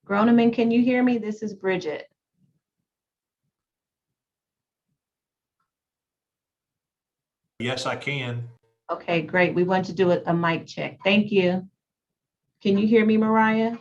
Groneman, can you hear me? This is Bridget. Yes, I can. Okay, great. We want to do a mic check. Thank you. Can you hear me, Mariah?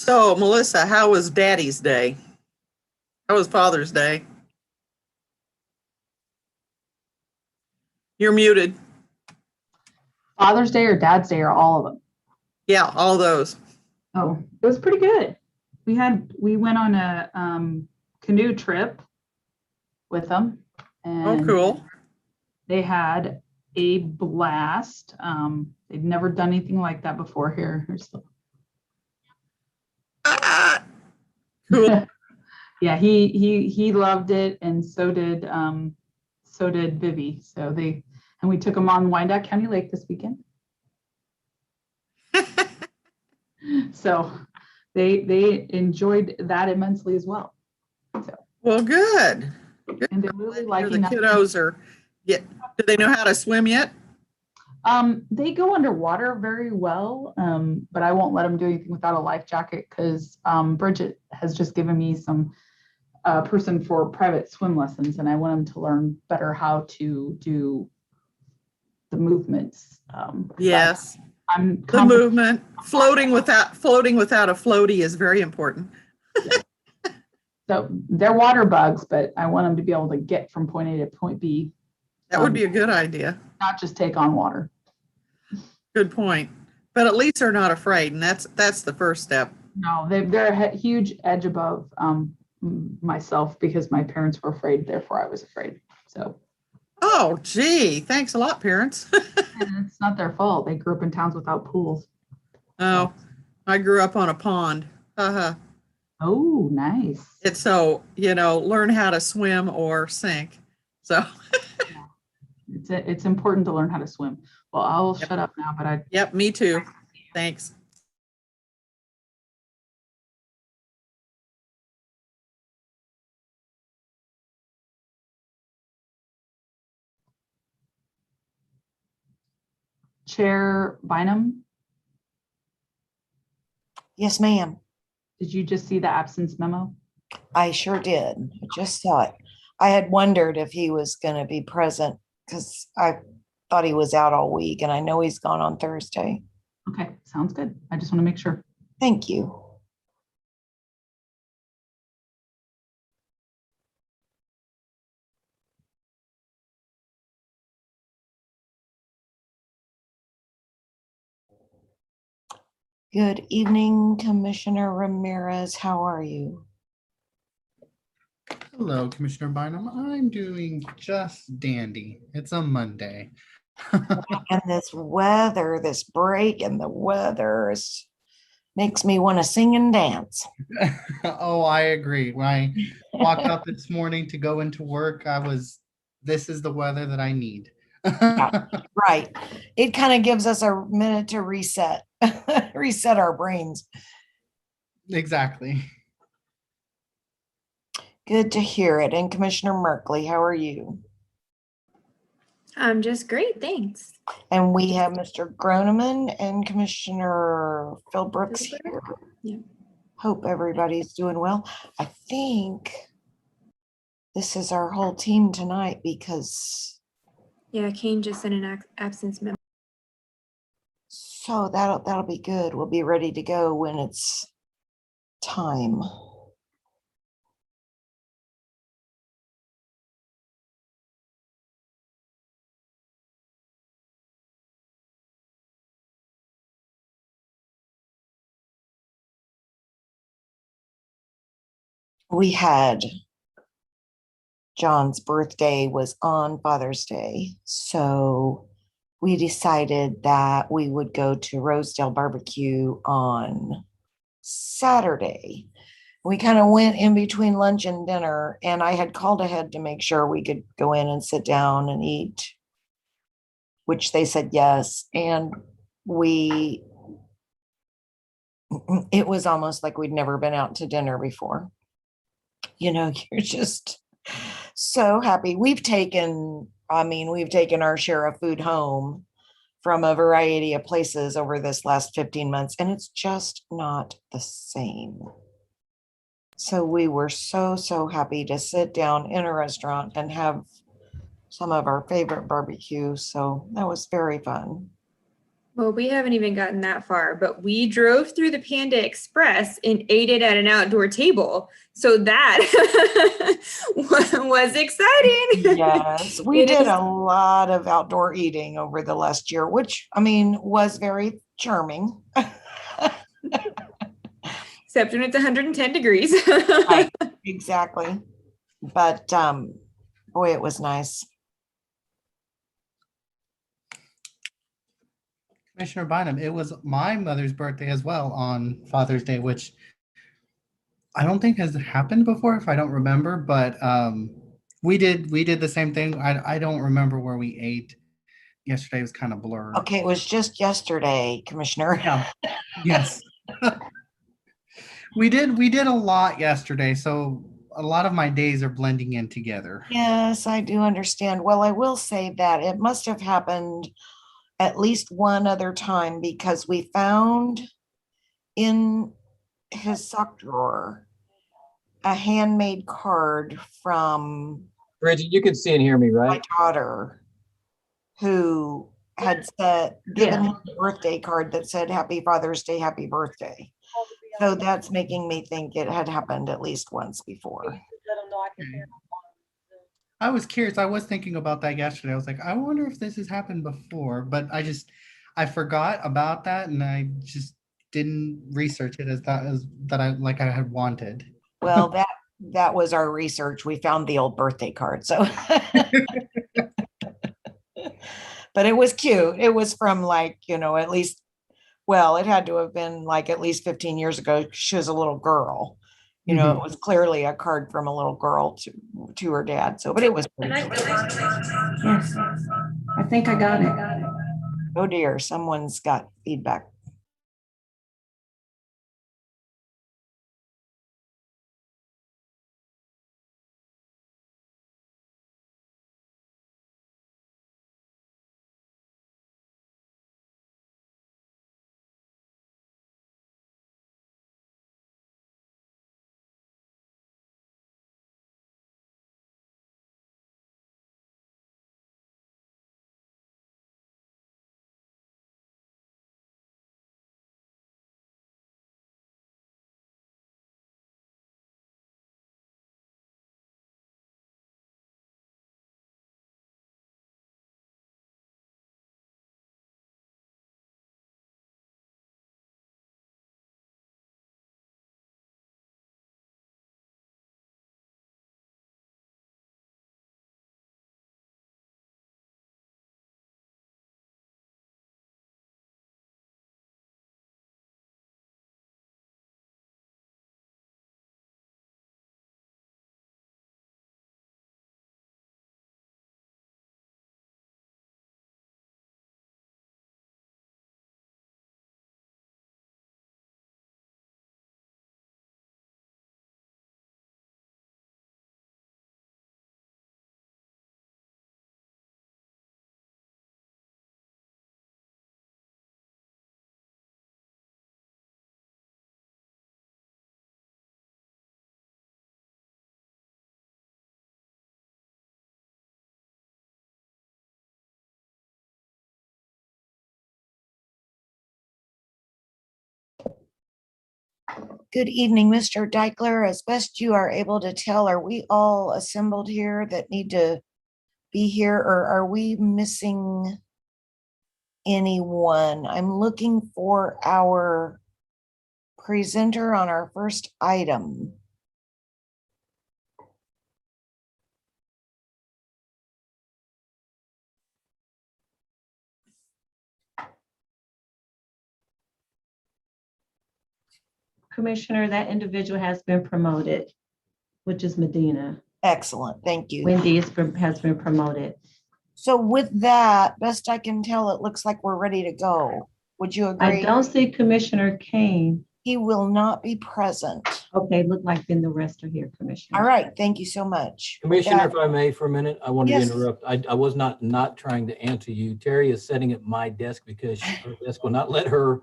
So, Melissa, how was Daddy's Day? How was Father's Day? You're muted. Father's Day or Dad's Day or all of them? Yeah, all those. Oh, it was pretty good. We went on a canoe trip with them, Oh, and cool. they had a blast. They'd never done anything like that before. Here's the Ah, cool. yeah, he loved it, and so did Vivi. And we took them on Wyandotte County Lake this weekend. So they enjoyed that immensely as well. So, Well, good. and they're really The liking that. kiddos are, yeah. Do they know how to swim yet? They go underwater very well, but I won't let them do anything without a life jacket because Bridget has just given me some person for private swim lessons, and I want them to learn better how to do the movements. Yes. I'm The movement, floating without a floaty is very important. So they're water bugs, but I want them to be able to get from point A to point B, That would be a good idea. not just take on water. Good point. But at least they're not afraid, and that's the first step. No, they're a huge edge above myself because my parents were afraid, therefore I was afraid. So Oh, gee, thanks a lot, parents. and it's not their fault. They grew up in towns without pools. Oh, I grew up on a pond. Uh-huh. Oh, nice. It's so, learn how to swim or sink. So, It's important to learn how to swim. Well, I'll shut up now, but yep, me too. Thanks. Chair Bynum, Yes, ma'am. did you just see the absence memo? I sure did. I just saw it. I had wondered if he was going to be present because I thought he was out all week and I know he's gone on Thursday. Okay, sounds good. I just want to make sure. Thank you. Good evening, Commissioner Ramirez. How are you? Hello, Commissioner Bynum. I'm doing just dandy. It's a Monday. And this weather, this break in the weather makes me want to sing and dance. Oh, I agree. When I walked out this morning to go into work, this is the weather that I need. Right. It kind of gives us a minute to reset, reset our brains. Exactly. Good to hear it. And Commissioner Merkley, how are you? I'm just great, thanks. And we have Mr. Groneman and Commissioner Philbrooks here. Yeah. Hope everybody's doing well. I think this is our whole team tonight because Yeah, Kane just sent an absence memo. so that'll be good. We'll be ready to go when it's time. We had John's birthday was on Father's Day, so we decided that we would go to Rosedale Barbecue on Saturday. We kind of went in between lunch and dinner, and I had called ahead to make sure we could go in and sit down and eat, which they said yes. And it was almost like we'd never been out to dinner before. You're just so happy. We've taken our share of food home from a variety of places over this last 15 months, and it's just not the same. So we were so happy to sit down in a restaurant and have some of our favorite barbecue. So that was very fun. Well, we haven't even gotten that far, but we drove through the Panda Express and ate it at an outdoor table. So that was exciting. Yes, we It did is- a lot of outdoor eating over the last year, which I mean was very charming. Except when it's 110 degrees. Right. Exactly. But boy, it was nice. Commissioner Bynum, it was my mother's birthday as well on Father's Day, which I don't think has happened before, if I don't remember, but we did the same thing. I don't remember where we ate. Yesterday was kind of blurred. Okay, it was just yesterday, Commissioner. Yeah. Yes. We did a lot yesterday, so a lot of my days are blending in together. Yes, I do understand. Well, I will say that it must have happened at least one other time because we found in his sock drawer a handmade card from Bridget, you can see and hear me, my right? daughter who had given him a birthday card that said Happy Father's Day, Happy Birthday. So that's making me think it had happened at least once before. I was curious. I was thinking about that yesterday. I was like, I wonder if this has happened before, but I forgot about that and I just didn't research it as I had wanted. Well, that was our research. We found the old birthday card, so. But it was cute. It was from at least, well, it had to have been like at least 15 years ago. She was a little girl. It was clearly a card from a little girl to her dad. So, but it was pretty cute. Yes, I think I got it. Oh dear, someone's got feedback. Good evening, Mr. Dykler. As best you are able to tell, are we all assembled here that need to be here, or are we missing anyone? I'm looking for our presenter on our first item. Commissioner, that individual has been promoted, which is Medina. Excellent, thank you. Wendy has been promoted. So with that, best I can tell, it looks like we're ready to go. Would you I agree? don't see Commissioner Kane. He will not be present. Okay, look like then the rest are here, Commissioner. All right, thank you so much. With Commissioner, that- if I may for a minute, I wanted Yes. to interrupt. I was not trying to answer you. Terry is sitting at my desk because her desk will not let her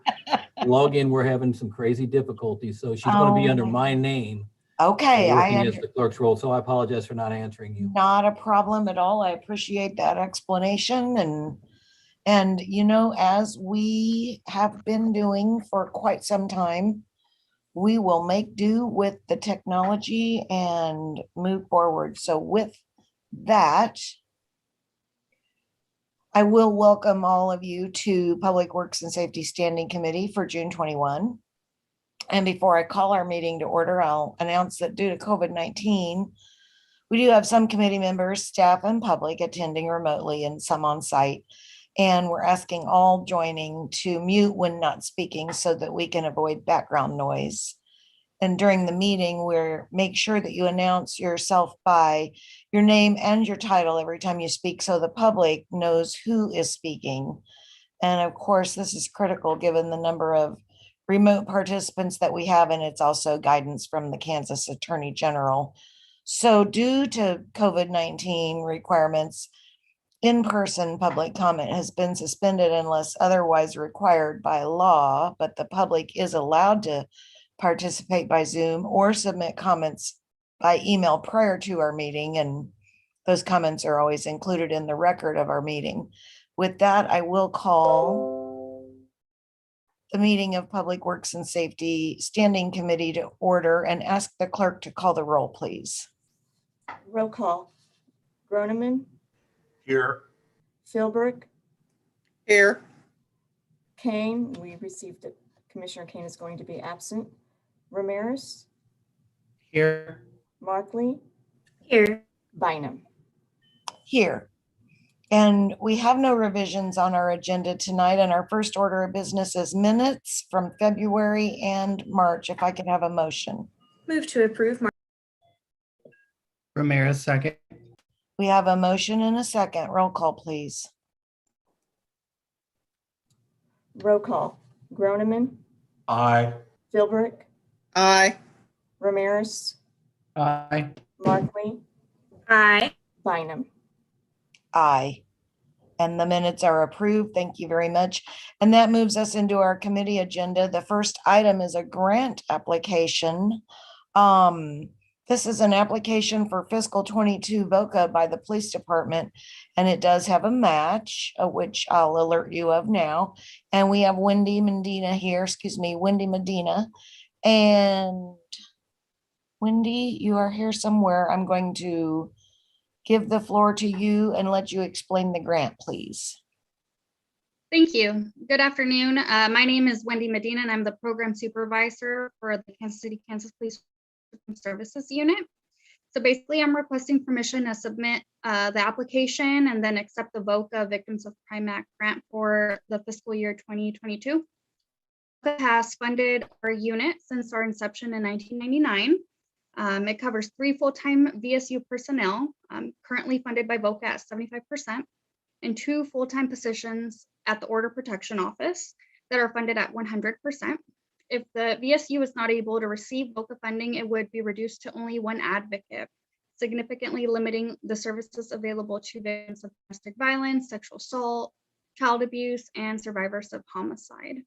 log in. We're having some crazy difficulties. So she's going to be Oh, under my my name. Okay, Working as the clerk's role. So I apologize for not answering you. not a problem at all. I appreciate that explanation, and And, you know, as we have been doing for quite some time, we will make do with the technology and move forward. So with that, I will welcome all of you to Public Works and Safety Standing Committee for June 21. And before I call our meeting to order, I'll announce that due to COVID-19, we do have some committee members, staff, and public attending remotely and some on site. And we're asking all joining to mute when not speaking so that we can avoid background noise. And during the meeting, make sure that you announce yourself by your name and your title every time you speak so the public knows who is speaking. And of course, this is critical given the number of remote participants that we have, and it's also guidance from the Kansas Attorney General. So due to COVID-19 requirements, in-person public comment has been suspended unless otherwise required by law, but the public is allowed to participate by Zoom or submit comments by email prior to our meeting, and those comments are always included in the record of our meeting. With that, I will call the meeting of Public Works and Safety Standing Committee to order and ask the clerk to call the roll, please. Roll call. Groneman, Here. Philbrick, Here. Kane, we received it. Commissioner Kane is going to be absent. Ramirez, Here. Markley, Here. Bynum. Here. And we have no revisions on our agenda tonight, and our first order of business is minutes from February and March. If I could have a motion. Move to approve. Ramirez, second. We have a motion and a second. Roll call, please. Roll call. Groneman, Aye. Philbrick, Aye. Ramirez, Aye. Markley, Aye. Bynum. Aye. And the minutes are approved. Thank you very much. And that moves us into our committee agenda. The first item is a grant application. This is an application for fiscal 22 VOCA by the police department, and it does have a match, which I'll alert you of now. And we have Wendy Medina here, Wendy Medina. And Wendy, you are here somewhere. I'm going to give the floor to you and let you explain the grant, please. Thank you. Good afternoon. My name is Wendy Medina, and I'm the program supervisor for the Kansas City, Kansas Police Services Unit. So basically, I'm requesting permission to submit the application and then accept the VOCA Victims of Crime Act grant for the fiscal year 2022. VOCA has funded our unit since our inception in 1999. It covers 3 full-time VSU personnel, currently funded by VOCA at 75%, and 2 full-time positions at the Order Protection Office that are funded at 100%. If the VSU is not able to receive VOCA funding, it would be reduced to only 1 advocate, significantly limiting the services available to victims of domestic violence, sexual assault, child abuse, and survivors of homicide.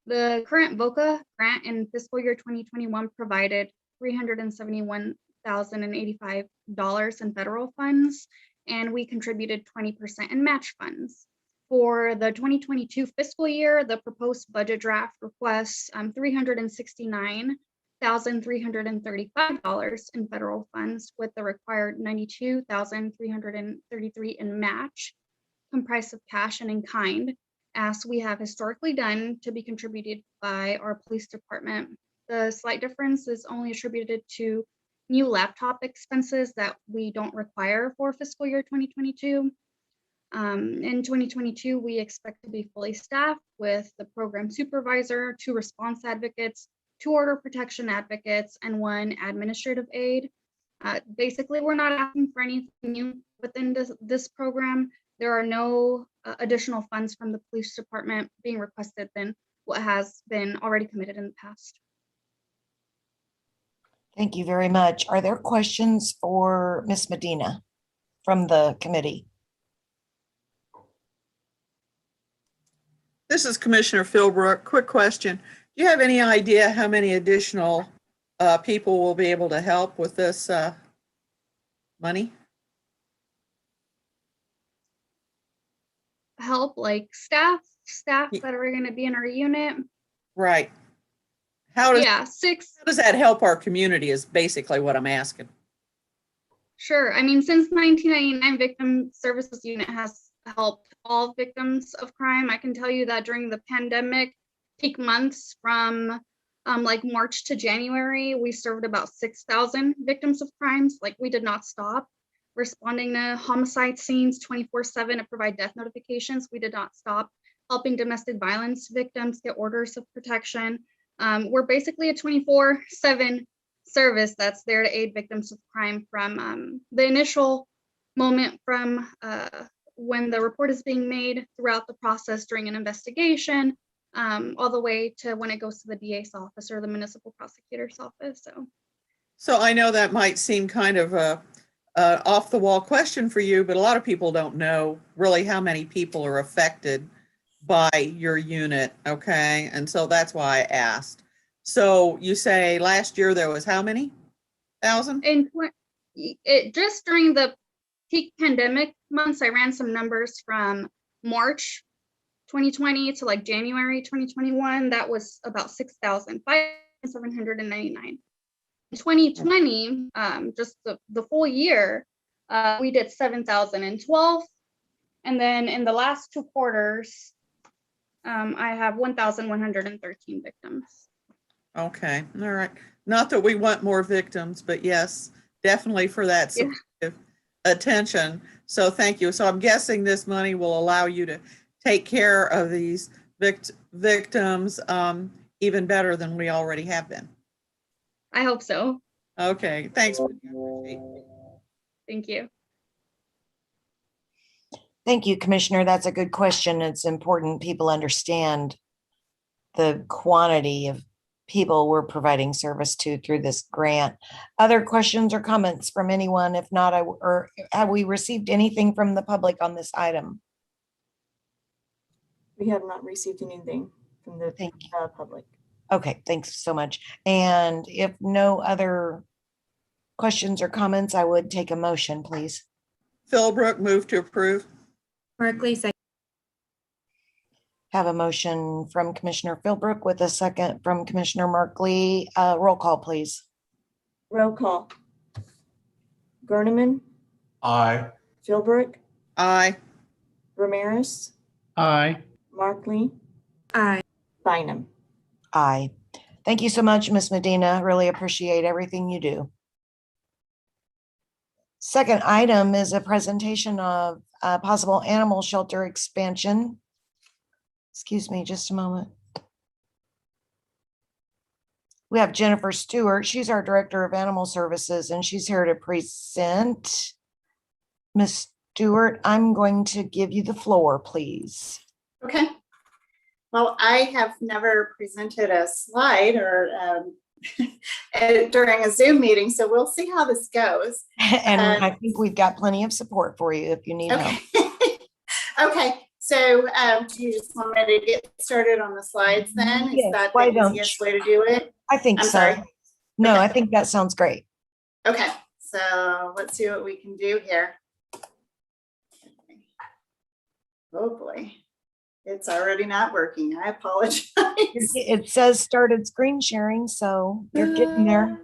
The current VOCA grant in fiscal year 2021 provided $371,085 in federal funds, and we contributed 20% in match funds. For the 2022 fiscal year, the proposed budget draft requests $369,335 in federal funds, with the required $92,333 in match, comprised of cash and in kind, as we have historically done, to be contributed by our police department. The slight difference is only attributed to new laptop expenses that we don't require for fiscal year 2022. In 2022, we expect to be fully staffed with the program supervisor, 2 response advocates, 2 order protection advocates, and 1 administrative aide. Basically, we're not asking for anything new within this program. There are no additional funds from the police department being requested than what has been already committed in the past. Thank you very much. Are there questions for Ms. Medina from the committee? This is Commissioner Philbrook. Quick question. Do you have any idea how many additional people will be able to help with this money? help, like staff Ye- that are gonna be in our unit. Right. How does, Yeah, how does that help our community is basically what I'm asking. sure. I mean, since 1999, Victim Services Unit has helped all victims of crime. I can tell you that during the pandemic peak months from like March to January, we served about 6,000 victims of crimes. Like we did not stop responding to homicide scenes 24/7 to provide death notifications. We did not stop helping domestic violence victims get orders of protection. We're basically a 24/7 service that's there to aid victims of crime from the initial moment from when the report is being made throughout the process during an investigation, all the way to when it goes to the DA's office or the municipal prosecutor's office. So I know that might seem kind of a off the wall question for you, but a lot of people don't know really how many people are affected by your unit. Okay. And so that's why I asked. So you say last year there was how many thousand? And it just during the peak pandemic months, I ran some numbers from March 2020 to like January 2021. That was about 6,799. In 2020, just the full year, we did 7,012. And then in the last 2 quarters, I have 1,113 victims. Okay. All right. Not that we want more victims, but yes, definitely for that Yeah. supportive attention. So thank you. So I'm guessing this money will allow you to take care of these victims even better than we already have been. I hope so. Okay, thanks. Wendy. I appreciate it. Thank you. Thank you, Commissioner. That's a good question. It's important people understand the quantity of people we're providing service to through this grant. Other questions or comments from anyone? If not, or have we received anything from the public on this item? We have not received anything from the Thank you. public. Okay, thanks so much. And if no other questions or comments, I would take a motion, please. Philbrook, move to approve. Markley, second. Have a motion from Commissioner Philbrook with a second from Commissioner Markley. Roll call, please. Roll call. Groneman, Aye. Philbrook, Aye. Ramirez, Aye. Markley, Aye. Bynum. Aye. Thank you so much, Ms. Medina. Really appreciate everything you do. Second item is a presentation of possible animal shelter expansion. Excuse me just a moment. We have Jennifer Stewart. She's our Director of Animal Services, and she's here to present. Ms. Stewart, I'm going to give you the floor, please. Okay. Well, I have never presented a slide or during a Zoom meeting, so we'll see how this goes. And I think we've got plenty of support for you if you need help. Okay. Okay. So do you just want me to get started on the slides then? Is Yes, that why the don't easiest way to do it? I think I'm so. sorry. No, Okay. I think that sounds great. Okay. So let's see what we can do here. Oh boy. It's already not working. I apologize. It says started screen sharing, so you're getting there.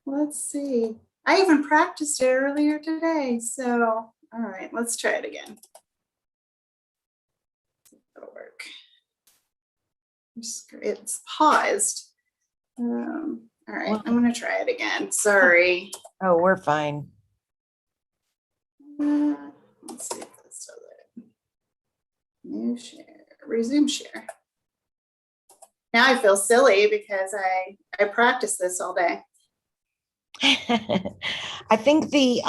Let's see. I even practiced it earlier today. So, all right, let's try it again. That'll work. It's paused. All right, I'm going to try it again. Sorry. Oh, we're fine. Let's see if this does it. New share, resume share. Now I feel silly because I practiced this all day. I think the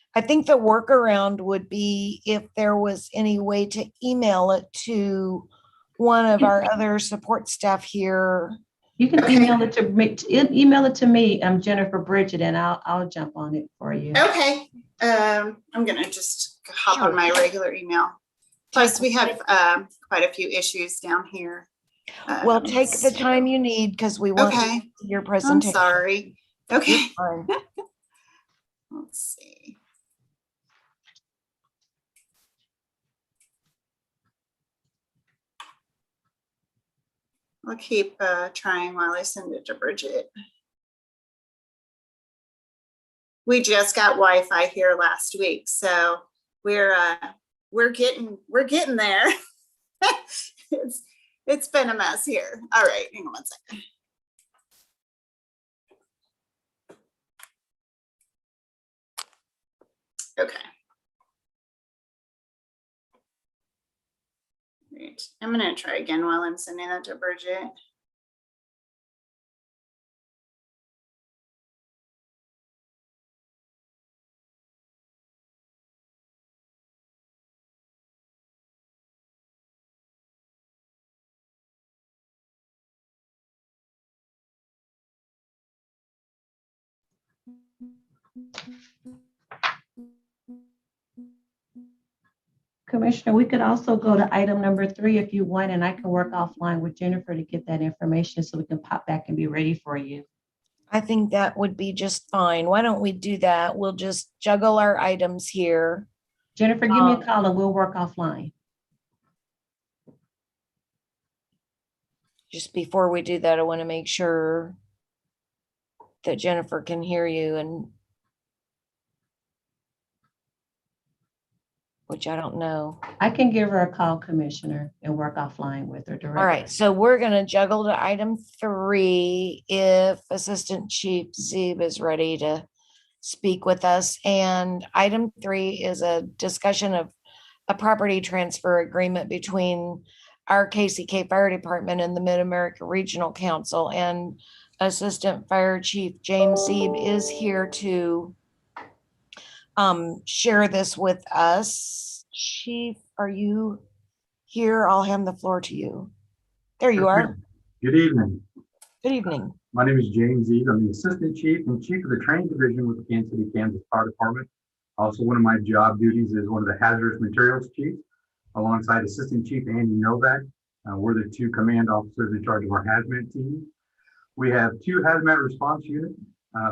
workaround would be if there was any way to email it to one of our other support staff here. You can Okay. email it to me, Jennifer Bridget, and I'll jump on it for you. Okay, I'm gonna just hop Sure. on my regular email. Plus, we have quite a few issues down here. Well, take the time you need because we want to Okay, see your I'm presentation. sorry. Okay, Fine. let's see. I'll keep trying while I send it to Bridget. We just got Wi-Fi here last week, so we're getting there. It's been a mess here. All right, hang on one second. Okay. Great. I'm gonna try again while I'm sending that to Bridget. Commissioner, we could also go to item number 3 if you want, and I can work offline with Jennifer to get that information so we can pop back and be ready for you. I think that would be just fine. Why don't we do that? We'll just juggle our items here. Jennifer, give me a call and we'll work offline. Just before we do that, I want to make sure that Jennifer can hear you, and which I don't know. I can give her a call, Commissioner, and work offline with her directly. All right, so we're gonna juggle to item 3 if Assistant Chief Zeeb is ready to speak with us. And item 3 is a discussion of a property transfer agreement between our KCK Fire Department and the Mid-America Regional Council. And Assistant Fire Chief James Zeeb is here to share this with us. Chief, are you here? I'll hand the floor to you. There you are. Good evening. Good evening. My name is James Zeeb. I'm the Assistant Chief and Chief of the Training Division with the Kansas City, Kansas Fire Department. Also, one of my job duties is one of the Hazardous Materials Chiefs, alongside Assistant Chief Andy Novak. We're the 2 command officers in charge of our hazmat team. We have 2 hazmat response units,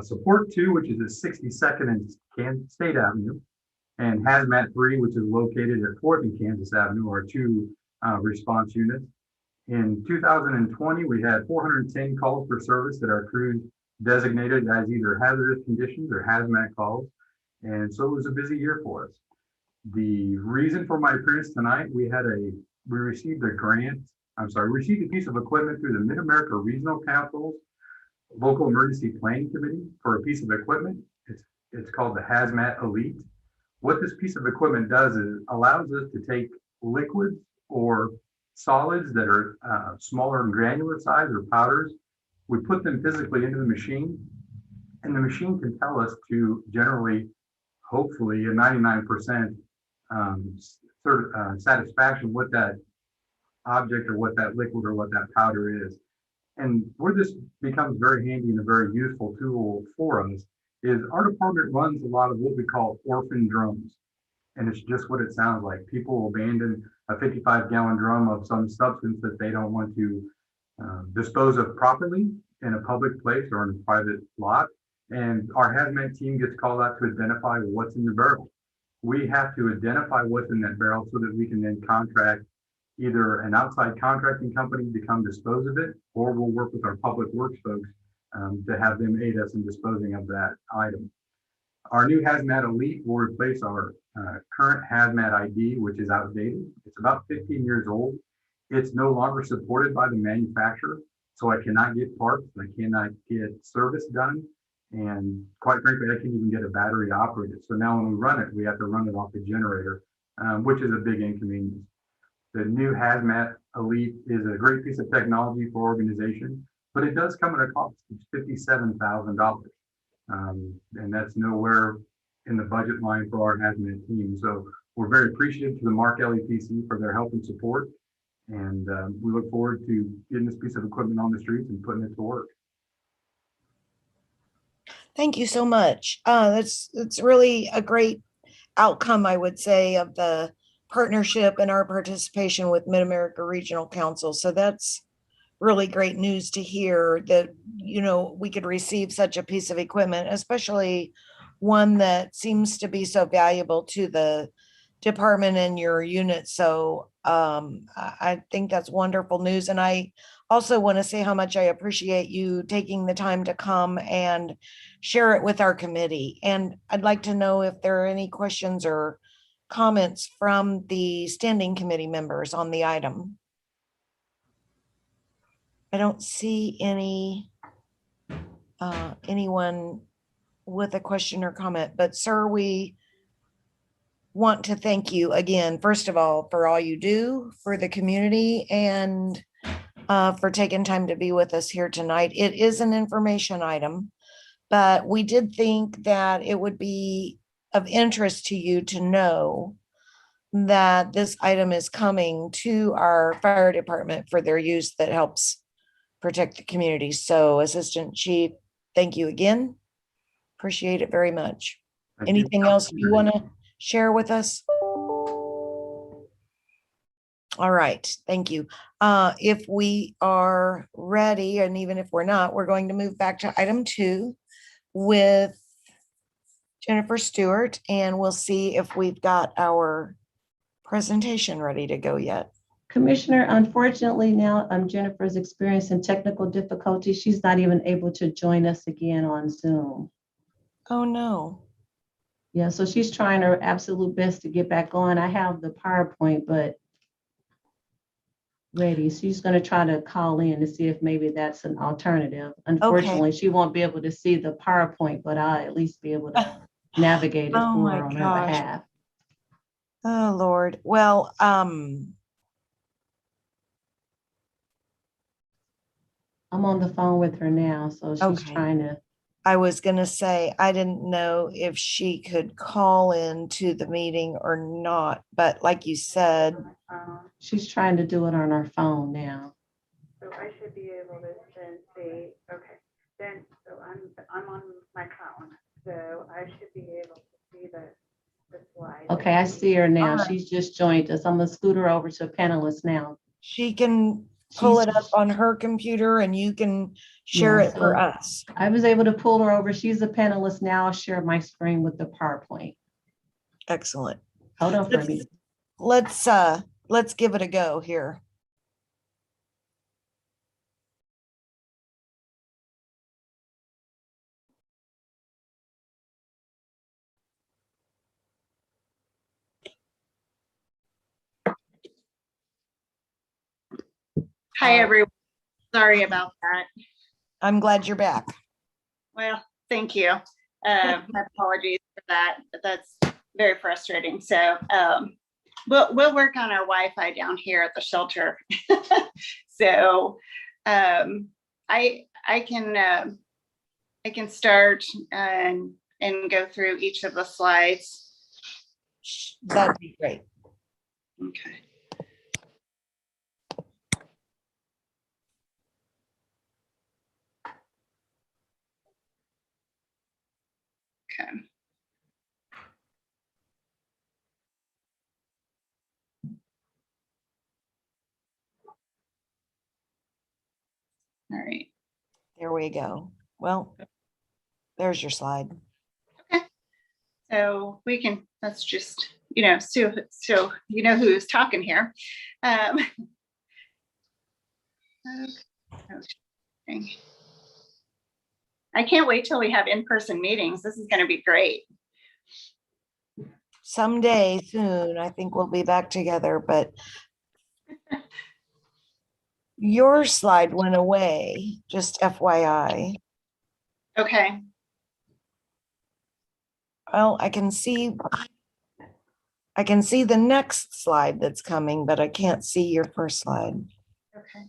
Support 2, which is at 62nd and Kansas State Avenue, and Hazmat 3, which is located at 4th and Kansas Avenue, are 2 response units. In 2020, we had 410 calls for service that our crews designated as either hazardous conditions or hazmat calls. And so it was a busy year for us. The reason for my appearance tonight, we received a piece of equipment through the Mid-America Regional Council's Local Emergency Planning Committee for a piece of equipment. It's called the Hazmat Elite. What this piece of equipment does is allows us to take liquids or solids that are smaller in granular size or powders. We put them physically into the machine, and the machine can tell us to generally, hopefully, a 99% satisfaction what that object or what that liquid or what that powder is. And where this becomes very handy and a very useful tool for us is our department runs a lot of what we call orphan drums. And it's just what it sounds like. People abandon a 55-gallon drum of some substance that they don't want to dispose of properly in a public place or in a private lot. And our hazmat team gets called out to identify what's in the barrel. We have to identify what's in that barrel so that we can then contract either an outside contracting company to come dispose of it, or we'll work with our public works folks to have them aid us in disposing of that item. Our new Hazmat Elite will replace our current Hazmat ID, which is outdated. It's about 15 years old. It's no longer supported by the manufacturer, so I cannot get parts, I cannot get service done, and quite frankly, I can't even get a battery to operate it. So now when we run it, we have to run it off the generator, which is a big inconvenience. The new Hazmat Elite is a great piece of technology for organization, but it does come at a cost. It's $57,000. And that's nowhere in the budget line for our hazmat team. So we're very appreciative to the Mark LEPC for their help and support. And we look forward to getting this piece of equipment on the streets and putting it to work. Thank you so much. That's really a great outcome, I would say, of the partnership and our participation with Mid-America Regional Council. So that's really great news to hear that, you know, we could receive such a piece of equipment, especially one that seems to be so valuable to the department and your unit. So I think that's wonderful news. And I also want to say how much I appreciate you taking the time to come and share it with our committee. And I'd like to know if there are any questions or comments from the standing committee members on the item. I don't see anyone with a question or comment, but sir, we want to thank you again, first of all, for all you do for the community and for taking time to be with us here tonight. It is an information item, but we did think that it would be of interest to you to know that this item is coming to our fire department for their use that helps protect the community. So Assistant Chief, thank you again. Appreciate it very much. Thank you. Anything else you want to share with us? All right, thank you. If we are ready, and even if we're not, we're going to move back to item 2 with Jennifer Stewart, and we'll see if we've got our presentation ready to go yet. Commissioner, unfortunately now Jennifer's experiencing technical difficulties. She's not even able to join us again on Zoom. Oh, no. Yeah, so she's trying her absolute best to get back on. I have the PowerPoint, but ready. She's going to try to call in to see if maybe that's an alternative. Unfortunately, she won't be able to see the PowerPoint, but I'll at least be able to navigate it Oh for my her on her gosh. behalf. Oh, Lord. Well, I'm on the phone with her now, so she's Okay. trying to. I was gonna say, I didn't know if she could call into the meeting or not, but like you said, She's trying to do it on her phone now. So I should be able to then see, okay, then, so I'm on my phone, so I should be able to see the slide. Okay, I see her now. All right. She's just joined us. I'm gonna scoot her over to a panelist now. she can pull She's- it up on her computer and you can share Yeah, it for so- us. I was able to pull her over. She's a panelist now. I'll share my screen with the PowerPoint. Excellent. Hold on for me. Let's give it a go here. Hi, everyone. Sorry about that. I'm glad you're back. Well, thank you. My apologies for that, but that's very frustrating. So we'll work on our Wi-Fi down here at the shelter. So I can start and go through each of the slides. That'd be great. Okay. Okay. All right. There we go. Well, there's your slide. So we can, let's just, so you know who's talking here. Okay. I can't wait till we have in-person meetings. This is going to be great. Someday soon, I think we'll be back together, but your slide went away, just FYI. Okay. Well, I can see the next slide that's coming, but I can't see your first slide. Okay.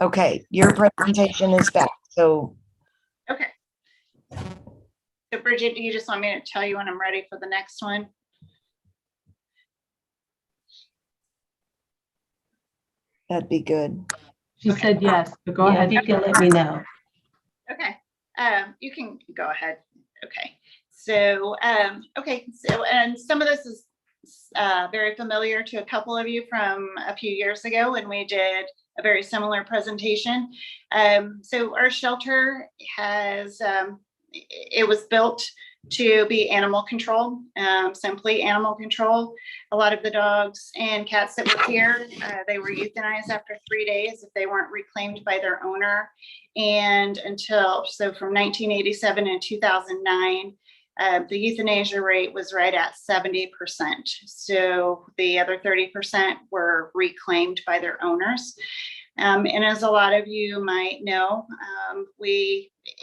Okay, your presentation is back, so Okay. So Bridget, do you just want me to tell you when I'm ready for the next one? that'd be good. She said yes, but go Yeah, ahead. if you can let me know. Okay, you can go ahead. Okay, so, okay, so, and some of this is very familiar to a couple of you from a few years ago when we did a very similar presentation. So our shelter has, it was built to be animal control, simply animal control. A lot of the dogs and cats that were here, they were euthanized after 3 days if they weren't reclaimed by their owner. And so from 1987 and 2009, the euthanasia rate was right at 70%. So the other 30% were reclaimed by their owners. And as a lot of you might know,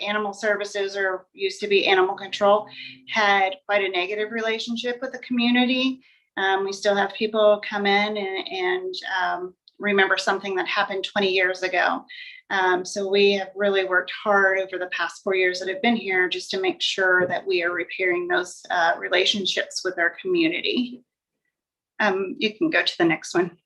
animal services, or used to be animal control, had quite a negative relationship with the community. We still have people come in and remember something that happened 20 years ago. So we have really worked hard over the past 4 years that I've been here just to make sure that we are repairing those relationships with our community. You can go to the next one.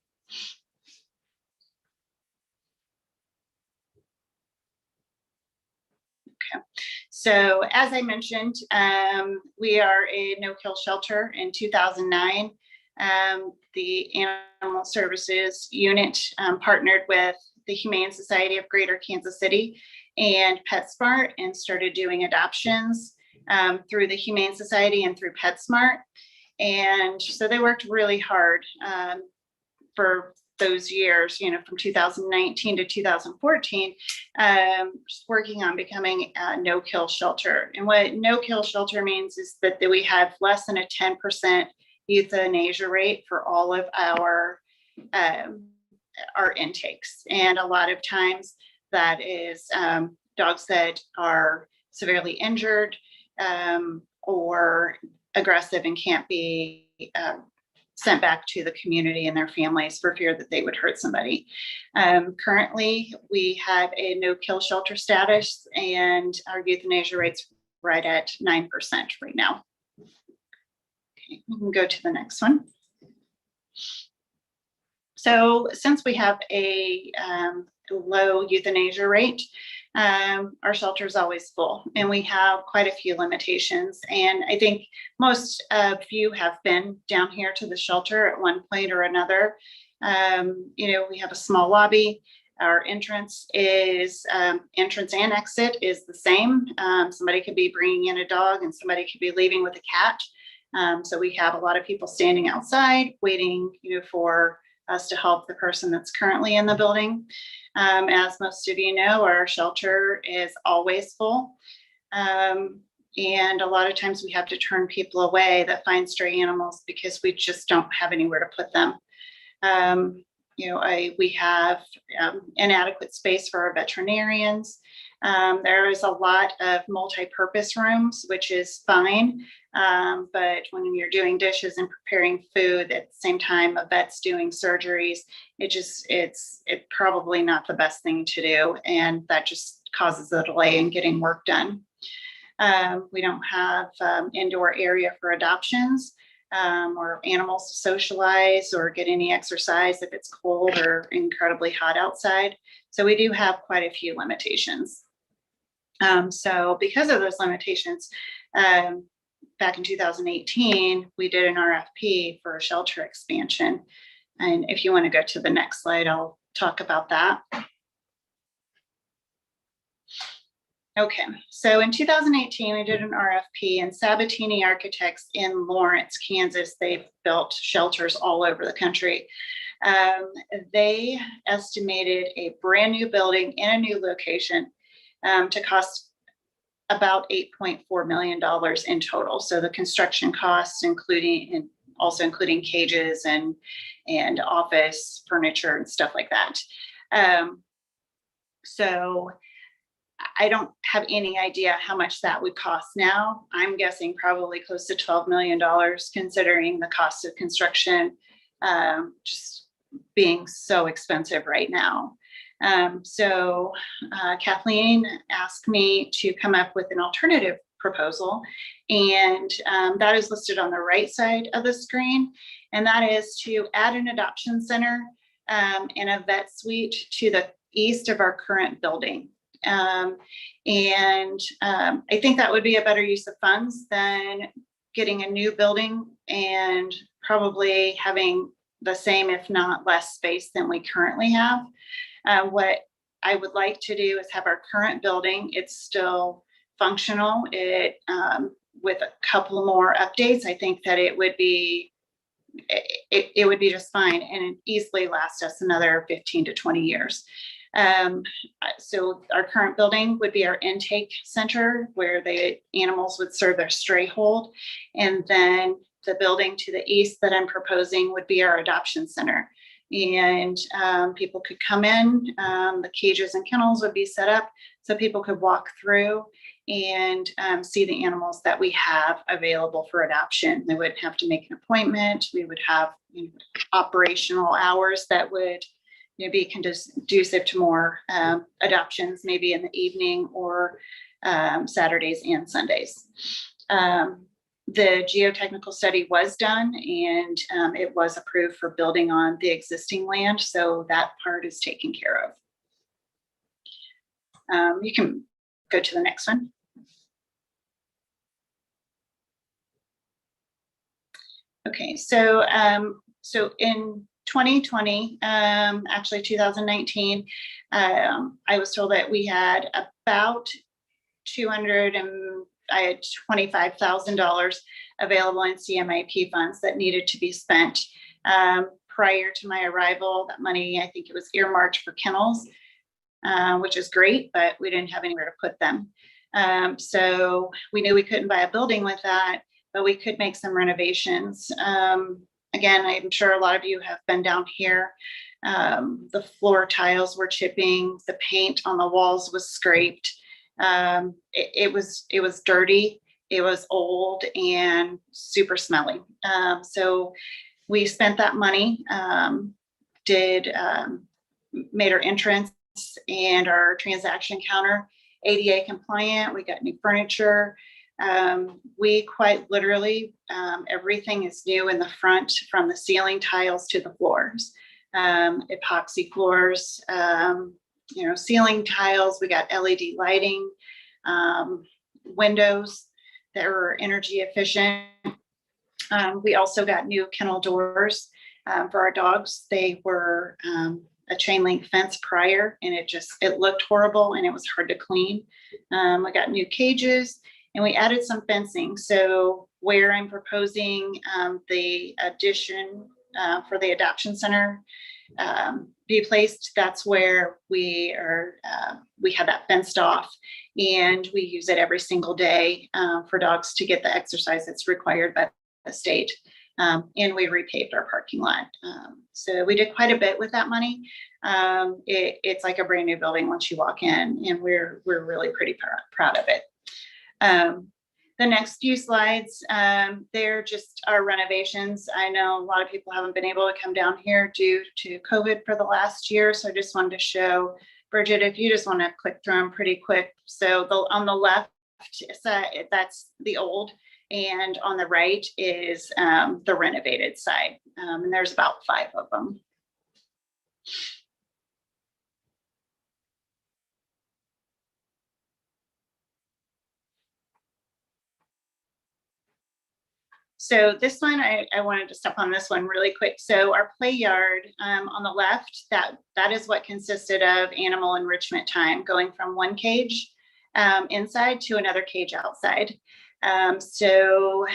Okay. So as I mentioned, we are a no-kill shelter. In 2009, the Animal Services Unit partnered with the Humane Society of Greater Kansas City and PetSmart and started doing adoptions through the Humane Society and through PetSmart. And so they worked really hard for those years, from 2019 to 2014, just working on becoming a no-kill shelter. And what no-kill shelter means is that we have less than a 10% euthanasia rate for all of our intakes. And a lot of times that is dogs that are severely injured or aggressive and can't be sent back to the community and their families for fear that they would hurt somebody. Currently, we have a no-kill shelter status, and our euthanasia rate's right at 9% right now. Okay, we can go to the next one. So since we have a low euthanasia rate, our shelter is always full, and we have quite a few limitations. And I think most of you have been down here to the shelter at one point or another. We have a small lobby. Our entrance and exit is the same. Somebody could be bringing in a dog and somebody could be leaving with a cat. So we have a lot of people standing outside waiting, for us to help the person that's currently in the building. As most of you know, our shelter is always full. And a lot of times we have to turn people away that find stray animals because we just don't have anywhere to put them. We have inadequate space for our veterinarians. There is a lot of multi-purpose rooms, which is fine. But when you're doing dishes and preparing food at the same time a vet's doing surgeries, it's probably not the best thing to do. And that just causes a delay in getting work done. We don't have indoor area for adoptions or animals to socialize or get any exercise if it's cold or incredibly hot outside. So we do have quite a few limitations. So because of those limitations, back in 2018, we did an RFP for a shelter expansion. And if you want to go to the next slide, I'll talk about that. Okay, so in 2018, we did an RFP, and Sabatini Architects in Lawrence, Kansas, they've built shelters all over the country. They estimated a brand new building in a new location to cost about $8.4 million in total. So the construction costs, including cages and office furniture and stuff like that. So I don't have any idea how much that would cost now. I'm guessing probably close to $12 million, considering the cost of construction just being so expensive right now. So Kathleen asked me to come up with an alternative proposal, and that is listed on the right side of the screen, and that is to add an adoption center and a vet suite to the east of our current building. I think that would be a better use of funds than getting a new building and probably having the same, if not less space than we currently have. What I would like to do is have our current building, it's still functional. With a couple more updates, I think that it would be just fine and easily last us another 15 to 20 years. So our current building would be our intake center where the animals would serve their stray hold. And then the building to the east that I'm proposing would be our adoption center. And people could come in, the cages and kennels would be set up so people could walk through and see the animals that we have available for adoption. They wouldn't have to make an appointment. We would have operational hours that would be conducive to more adoptions, maybe in the evening or Saturdays and Sundays. The geotechnical study was done and it was approved for building on the existing land. So that part is taken care of. You can go to the next one. Okay, so in 2020, actually 2019, I was told that we had about $25,000 available in CMIP funds that needed to be spent. Prior to my arrival, that money, I think it was earmarked for kennels, which is great, but we didn't have anywhere to put them. So we knew we couldn't buy a building with that, but we could make some renovations. Again, I'm sure a lot of you have been down here. The floor tiles were chipping, the paint on the walls was scraped. It was dirty, it was old and super smelly. So we spent that money, made our entrance and our transaction counter ADA compliant. We got new furniture. We quite literally, everything is new in the front, from the ceiling tiles to the floors, epoxy floors, ceiling tiles. We got LED lighting, windows that were energy efficient. We also got new kennel doors for our dogs. They were a chain link fence prior, and it looked horrible and it was hard to clean. We got new cages. And we added some fencing. So where I'm proposing the addition for the adoption center be placed, that's where we have that fenced off, and we use it every single day for dogs to get the exercise that's required by the state. And we repaved our parking lot. So we did quite a bit with that money. It's like a brand new building once you walk in, and we're really pretty proud of it. The next few slides, they're just our renovations. I know a lot of people haven't been able to come down here due to COVID for the last year. So I just wanted to show, Bridget, if you just want to click through them pretty quick. So on the left, that's the old, and on the right is the renovated side. And there's about 5 of them. So this one, I wanted to step on this one really quick. So our play yard on the left, that is what consisted of animal enrichment time, going from one cage inside to another cage outside. So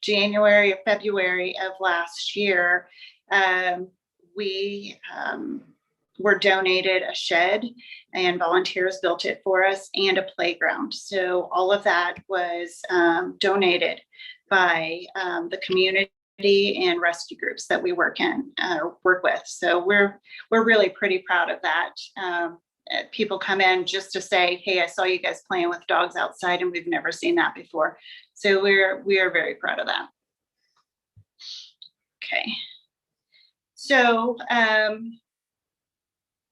January or February of last year, we were donated a shed, and volunteers built it for us, and a playground. So all of that was donated by the community and rescue groups that we work with. So we're really pretty proud of that. People come in just to say, hey, I saw you guys playing with dogs outside, and we've never seen that before. So we are very proud of that. Okay. So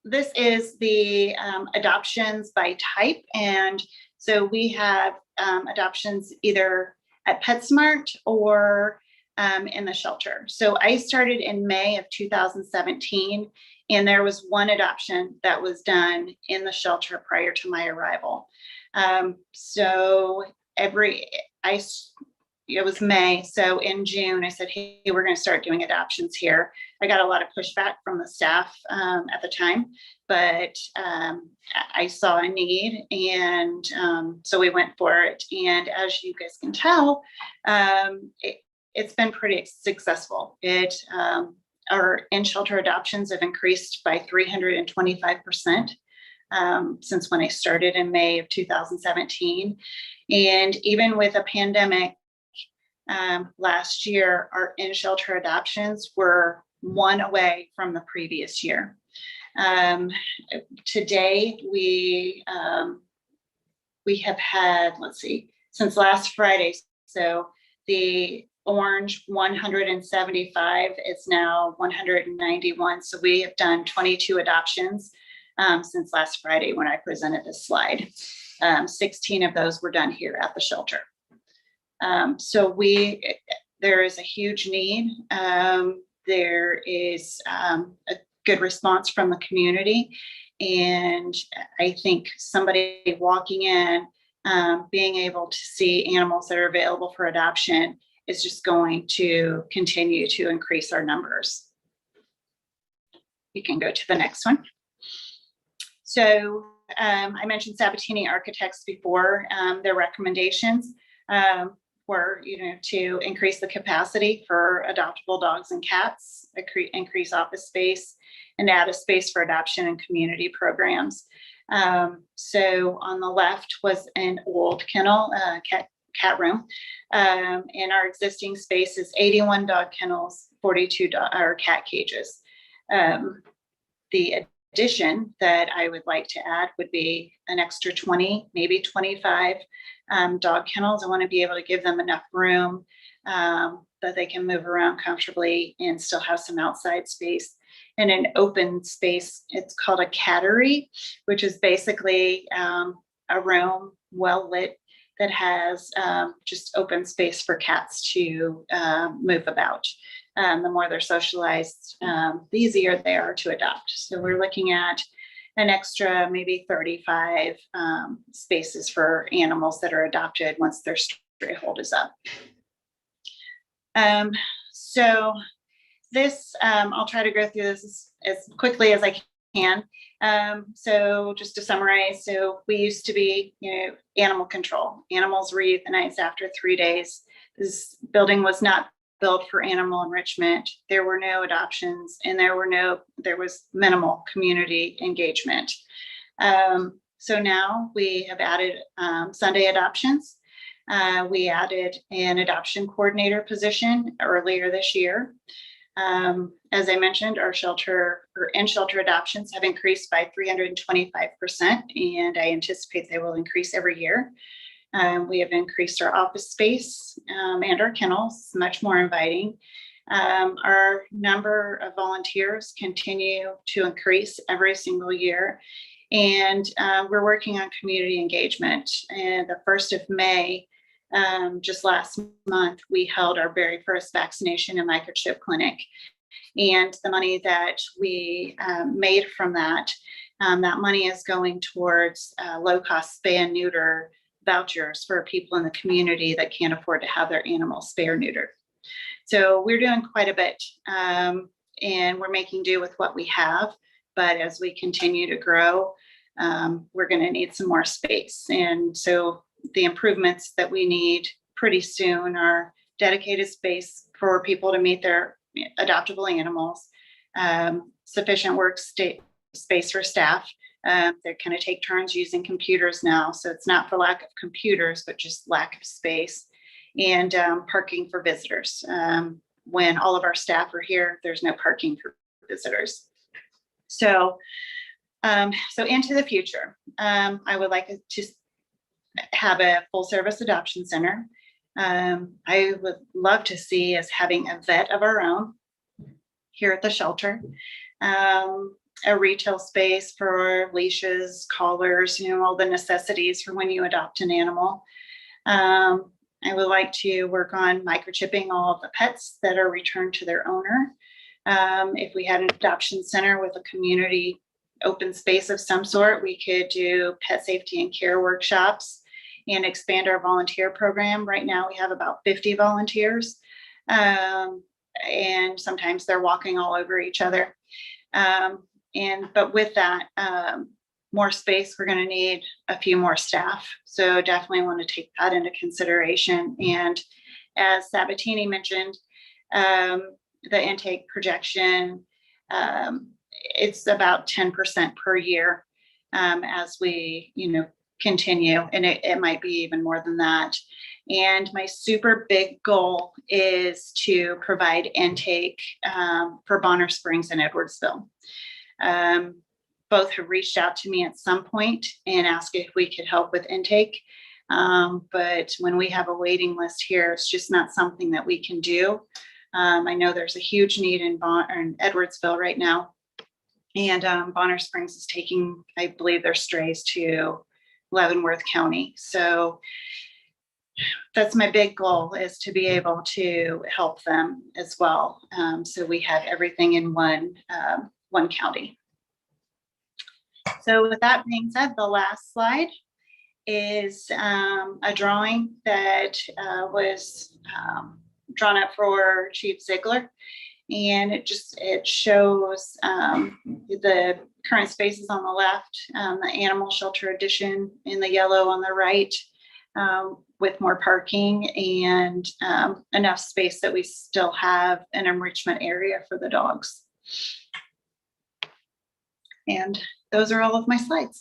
this is the adoptions by type. And so we have adoptions either at PetSmart or in the shelter. So I started in May of 2017, and there was one adoption that was done in the shelter prior to my arrival. So it was May. So in June, I said, hey, we're going to start doing adoptions here. I got a lot of pushback from the staff at the time, but I saw a need, and so we went for it. And as you guys can tell, it's been pretty successful. Our in-shelter adoptions have increased by 325% since when I started in May of 2017. And even with a pandemic, last year, our in-shelter adoptions were one away from the previous year. Today, we have had, let's see, since last Friday, so the orange 175 is now 191. So we have done 22 adoptions since last Friday when I presented this slide. 16 of those were done here at the shelter. So there is a huge need. There is a good response from the community. And I think somebody walking in, being able to see animals that are available for adoption is just going to continue to increase our numbers. You can go to the next one. So I mentioned Sabatini Architects before. Their recommendations were, to increase the capacity for adoptable dogs and cats, increase office space, and add a space for adoption and community programs. So on the left was an old kennel, cat room. And our existing space is 81 dog kennels, 42 cat cages. The addition that I would like to add would be an extra 20, maybe 25 dog kennels. I want to be able to give them enough room that they can move around comfortably and still have some outside space. And an open space, it's called a cattery, which is basically a room well lit that has just open space for cats to move about. The more they're socialized, the easier they are to adopt. So we're looking at an extra maybe 35 spaces for animals that are adopted once their stray hold is up. So this, I'll try to go through this as quickly as I can. So just to summarize, so we used to be, animal control. Animals were euthanized after 3 days. This building was not built for animal enrichment. There were no adoptions, and there was minimal community engagement. So now we have added Sunday adoptions. We added an adoption coordinator position earlier this year. As I mentioned, our in-shelter adoptions have increased by 325%, and I anticipate they will increase every year. We have increased our office space and our kennels, much more inviting. Our number of volunteers continue to increase every single year, and we're working on community engagement. And the 1st of May, just last month, we held our very first vaccination and microchip clinic. And the money that we made from that, that money is going towards low-cost spay and neuter vouchers for people in the community that can't afford to have their animals spay or neutered. So we're doing quite a bit, and we're making do with what we have. But as we continue to grow, we're going to need some more space. And so the improvements that we need pretty soon are dedicated space for people to meet their adoptable animals, sufficient space for staff. They're going to take turns using computers now. So it's not for lack of computers, but just lack of space, and parking for visitors. When all of our staff are here, there's no parking for visitors. So into the future, I would like to have a full service adoption center. I would love to see us having a vet of our own here at the shelter, a retail space for leashes, collars, all the necessities for when you adopt an animal. I would like to work on microchipping all of the pets that are returned to their owner. If we had an adoption center with a community open space of some sort, we could do pet safety and care workshops and expand our volunteer program. Right now, we have about 50 volunteers, and sometimes they're walking all over each other. But with that, more space, we're going to need a few more staff. So definitely want to take that into consideration. And as Sabatini mentioned, the intake projection, it's about 10% per year as we, continue, and it might be even more than that. And my super big goal is to provide intake for Bonner Springs and Edwardsville. Both have reached out to me at some point and asked if we could help with intake. But when we have a waiting list here, it's just not something that we can do. I know there's a huge need in Edwardsville right now. And Bonner Springs is taking, I believe, their strays to Leavenworth County. So that's my big goal, is to be able to help them as well. So we have everything in one county. So with that being said, the last slide is a drawing that was drawn up for Chief Ziegler. And it shows the current spaces on the left, the animal shelter addition in the yellow on the right, with more parking and enough space that we still have an enrichment area for the dogs. And those are all of my slides.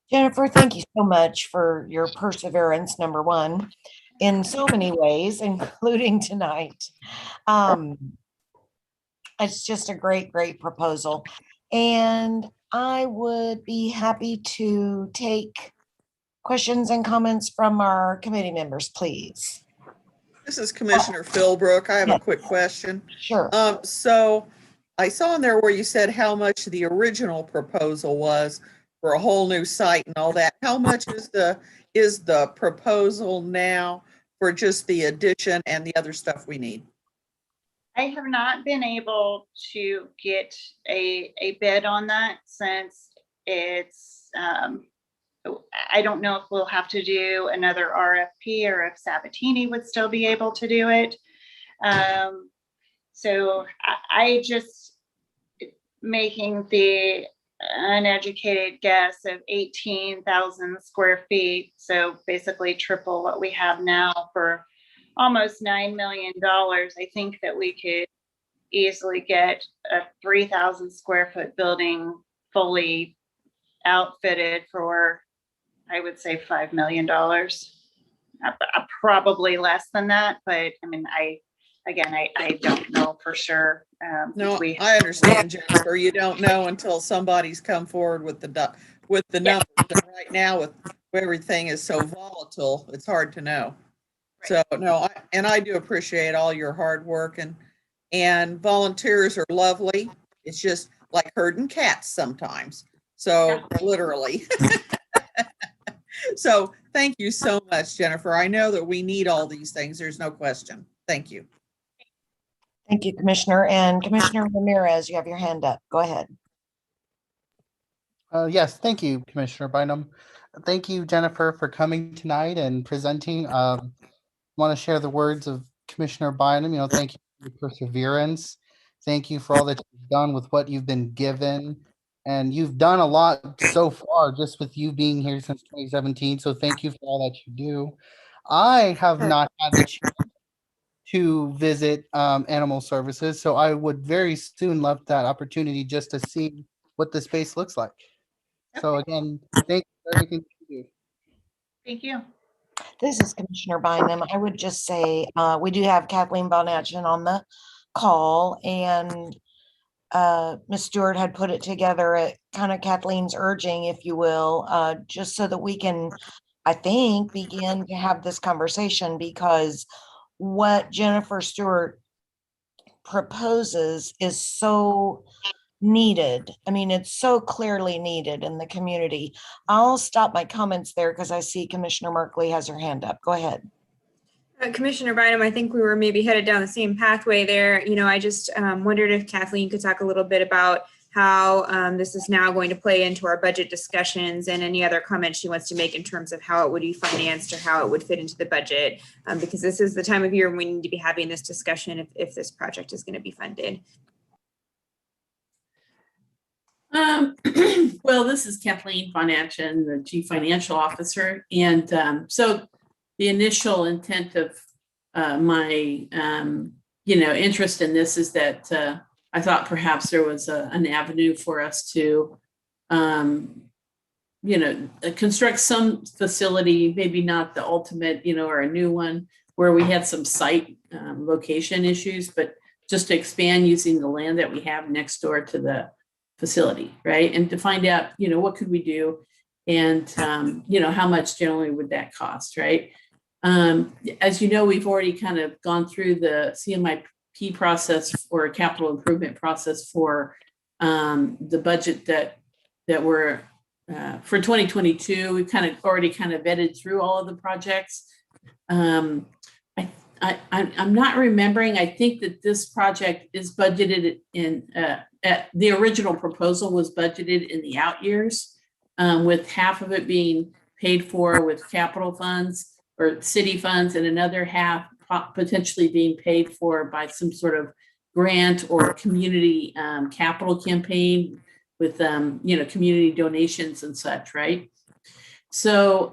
Jennifer, thank you so much for your perseverance, number one, in so many ways, including tonight. It's just a great, great proposal. And I would be happy to take questions and comments from our committee members, please. This is Commissioner Philbrook. I have a quick question. Sure. So I saw in there where you said how much the original proposal was for a whole new site and all that. How much is the proposal now for just the addition and the other stuff we need? I have not been able to get a bid on that since it's, I don't know if we'll have to do another RFP or if Sabatini would still be able to do it. So I just making the uneducated guess of 18,000 square feet. So basically triple what we have now for almost $9 million. I think that we could easily get a 3,000 square foot building fully outfitted for, I would say, $5 million. Probably less than that, but I mean, I don't know for sure. No, I understand, Jennifer. You don't know until somebody's come forward with the numbers. And right now, with everything is so volatile, it's hard to know. So no, I do appreciate all your hard work, and volunteers are lovely. It's just like herding cats sometimes. So literally. So thank you so much, Jennifer. I know that we need all these things. There's no question. Thank you. Thank you, Commissioner. And Commissioner Ramirez, you have your hand up. Go ahead. Yes, thank you, Commissioner Bynum. Thank you, Jennifer, for coming tonight and presenting. Want to share the words of Commissioner Bynum. Thank you for your perseverance. Thank you for all that you've done with what you've been given. And you've done a lot so far just with you being here since 2017. So thank you for all that you do. I have not had the chance to visit Animal Services, so I would very soon love that opportunity just to see what the space looks like. So again, thank you for everything you do. Thank you. This is Commissioner Bynum. I would just say we do have Kathleen Bonachin on the call, and Ms. Stewart had put it together at kind of Kathleen's urging, if you will, just so that we can, I think, begin to have this conversation, because what Jennifer Stewart proposes is so needed. I mean, it's so clearly needed in the community. I'll stop my comments there because I see Commissioner Merkley has her hand up. Go ahead. Commissioner Bynum, I think we were maybe headed down the same pathway there. I just wondered if Kathleen could talk a little bit about how this is now going to play into our budget discussions, and any other comments she wants to make in terms of how it would be financed or how it would fit into the budget, because this is the time of year when we need to be having this discussion if this project is going to be funded. Well, this is Kathleen Bonachin, the Chief Financial Officer. And so the initial intent of my, interest in this is that I thought perhaps there was an avenue for us to, construct some facility, maybe not the ultimate, or a new one where we had some site location issues, but just to expand using the land that we have next door to the facility, right? And to find out, what could we do, and how much generally would that cost, right? As you know, we've already kind of gone through the CMIP process or capital improvement process for the budget that we're for 2022. We've already vetted through all of the projects. I'm not remembering. I think that this project is budgeted in, the original proposal was budgeted in the out years, with half of it being paid for with capital funds or city funds, and another half potentially being paid for by some sort of grant or community capital campaign with, community donations and such, right? So,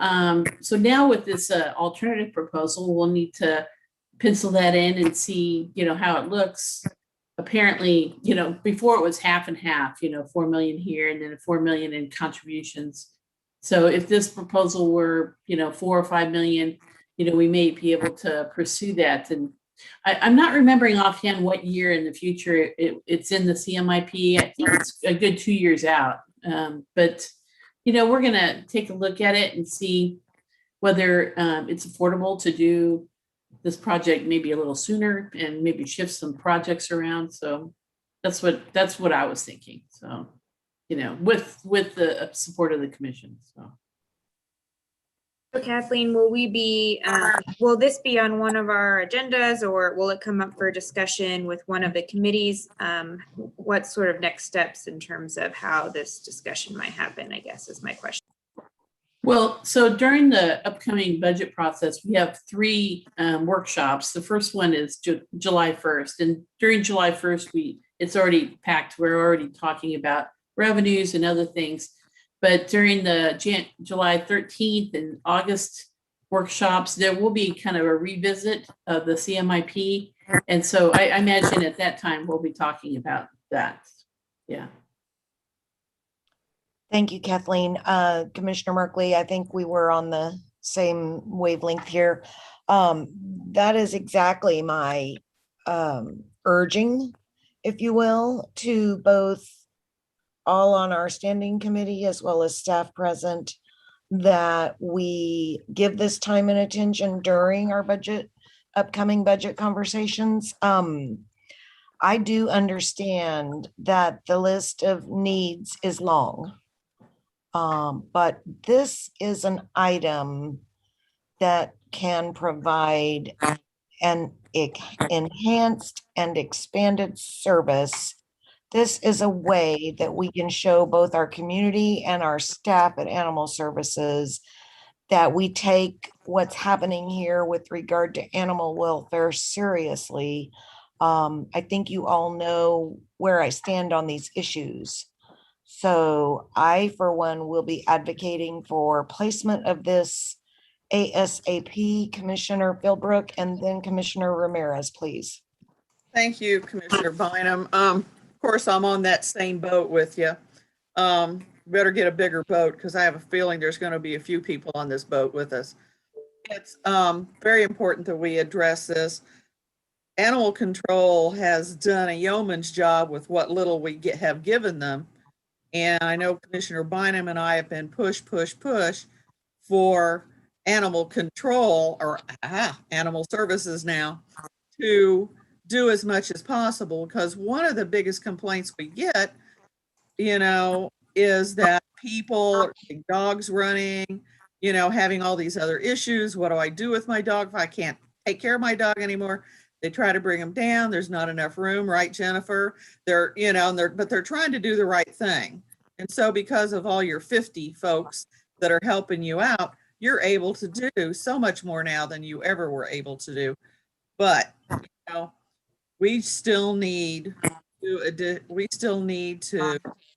so now with this alternative proposal, we'll need to pencil that in and see, how it looks. Apparently, before it was half and half, 4 million here and then 4 million in contributions. So if this proposal were, 4 or 5 million, we may be able to pursue that. And I'm not remembering offhand what year in the future it's in the CMIP. I think it's a good 2 years out. But, we're going to take a look at it and see whether it's affordable to do this project maybe a little sooner and maybe shift some projects around. So that's what I was thinking. So, with the support of the commission. So Kathleen, will this be on one of our agendas, or will it come up for discussion with one of the committees? What sort of next steps in terms of how this discussion might happen, I guess, is my question. Well, so during the upcoming budget process, we have 3 workshops. The first one is July 1st. And during July 1st, it's already packed. We're already talking about revenues and other things. But during the July 13th and August workshops, there will be kind of a revisit of the CMIP. And so I imagine at that time, we'll be talking about that. Yeah. Thank you, Kathleen. Commissioner Merkley, I think we were on the same wavelength here. That is exactly my urging, if you will, to both all on our standing committee as well as staff present, that we give this time and attention during our upcoming budget conversations. I do understand that the list of needs is long. But this is an item that can provide an enhanced and expanded service. This is a way that we can show both our community and our staff at Animal Services that we take what's happening here with regard to animal welfare seriously. I think you all know where I stand on these issues. So I, for one, will be advocating for placement of this ASAP. Commissioner Philbrook, and then Commissioner Ramirez, please. Thank you, Commissioner Bynum. Of course, I'm on that same boat with you. Better get a bigger boat, because I have a feeling there's going to be a few people on this boat with us. It's very important that we address this. Animal control has done a yeoman's job with what little we have given them. And I know Commissioner Bynum and I have been push for animal control, or animal services now, to do as much as possible, because one of the biggest complaints we get, is that people, dogs running, having all these other issues. What do I do with my dog if I can't take care of my dog anymore? They try to bring them down. There's not enough room, right, Jennifer? They're, you know, but they're trying to do the right thing. And so because of all your 50 folks that are helping you out, you're able to do so much more now than you ever were able to do. But, you know, we still need to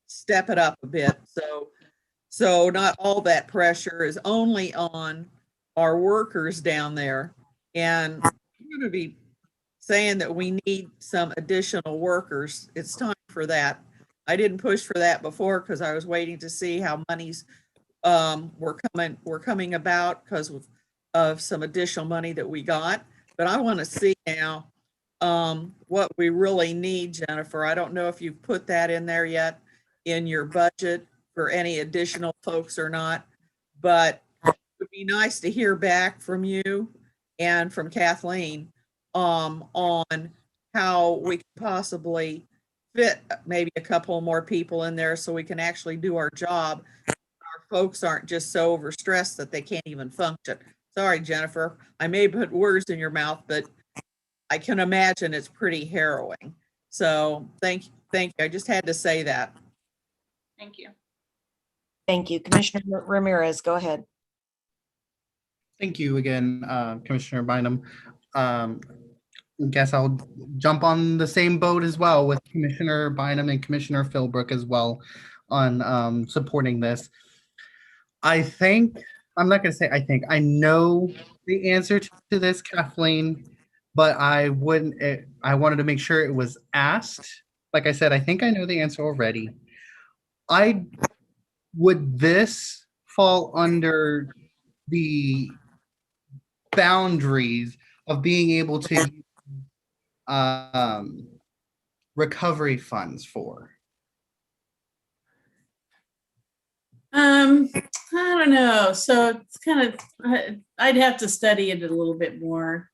step it up a bit. So not all that pressure is only on our workers down there. And I'm going to be saying that we need some additional workers. It's time for that. I didn't push for that before because I was waiting to see how monies were coming about because of some additional money that we got. But I want to see now what we really need, Jennifer. I don't know if you've put that in there yet in your budget for any additional folks or not, but it would be nice to hear back from you and from Kathleen on how we could possibly fit maybe a couple more people in there so we can actually do our job. Our folks aren't just so overstressed that they can't even function. Sorry, Jennifer, I may put words in your mouth, but I can imagine it's pretty harrowing. So thank you. I just had to say that. Thank you. Thank you. Commissioner Ramirez, go ahead. Thank you again, Commissioner Bynum. Guess I'll jump on the same boat as well with Commissioner Bynum and Commissioner Philbrook as well on supporting this. I know the answer to this, Kathleen, but I wanted to make sure it was asked. Like I said, I think I know the answer already. Would this fall under the boundaries of being able to recovery funds for? I don't know. So it's kind of, I'd have to study it a little bit more.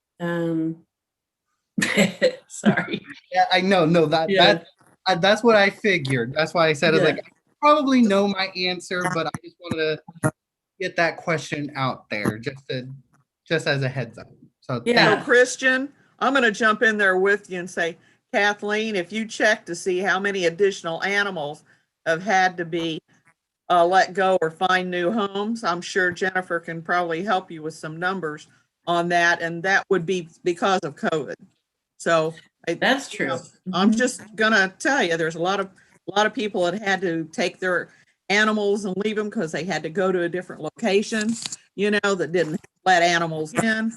Sorry. Yeah, I know. No, that's what I figured. That's why I said it. Like, I probably know my answer, but I just wanted to get that question out there just as a heads up. So So Christian, I'm going to jump in there with you and say, Kathleen, if you check to see how many additional animals have had to be let go or find new homes, I'm sure Jennifer can probably help you with some numbers on that. And that would be because of COVID. So that's true. I'm just going to tell you, there's a lot of people that had to take their animals and leave them because they had to go to a different location, that didn't let animals in,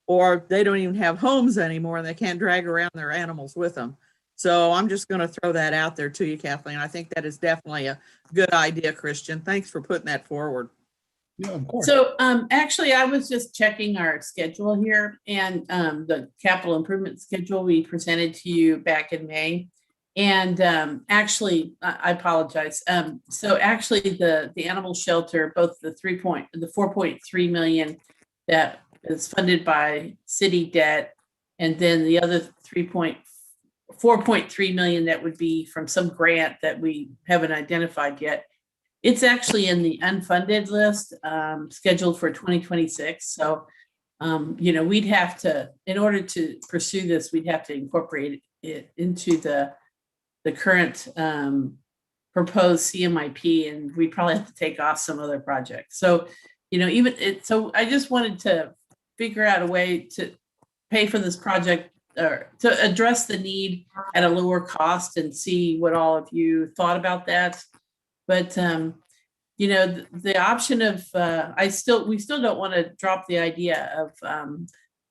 or they don't even have homes anymore and they can't drag around their animals with them. So I'm just going to throw that out there to you, Kathleen. I think that is definitely a good idea, Christian. Thanks for putting that forward. Yeah, of course. So actually, I was just checking our schedule here, and the capital improvement schedule we presented to you back in May. And actually, I apologize. So actually, the animal shelter, both the 4.3 million that is funded by city debt, and then the other 4.3 million that would be from some grant that we haven't identified yet. It's actually in the unfunded list, scheduled for 2026. So, we'd have to, in order to pursue this, we'd have to incorporate it into the current proposed CMIP, and we probably have to take off some other projects. So, so I just wanted to figure out a way to pay for this project or to address the need at a lower cost and see what all of you thought about that. But, the option of, we still don't want to drop the idea of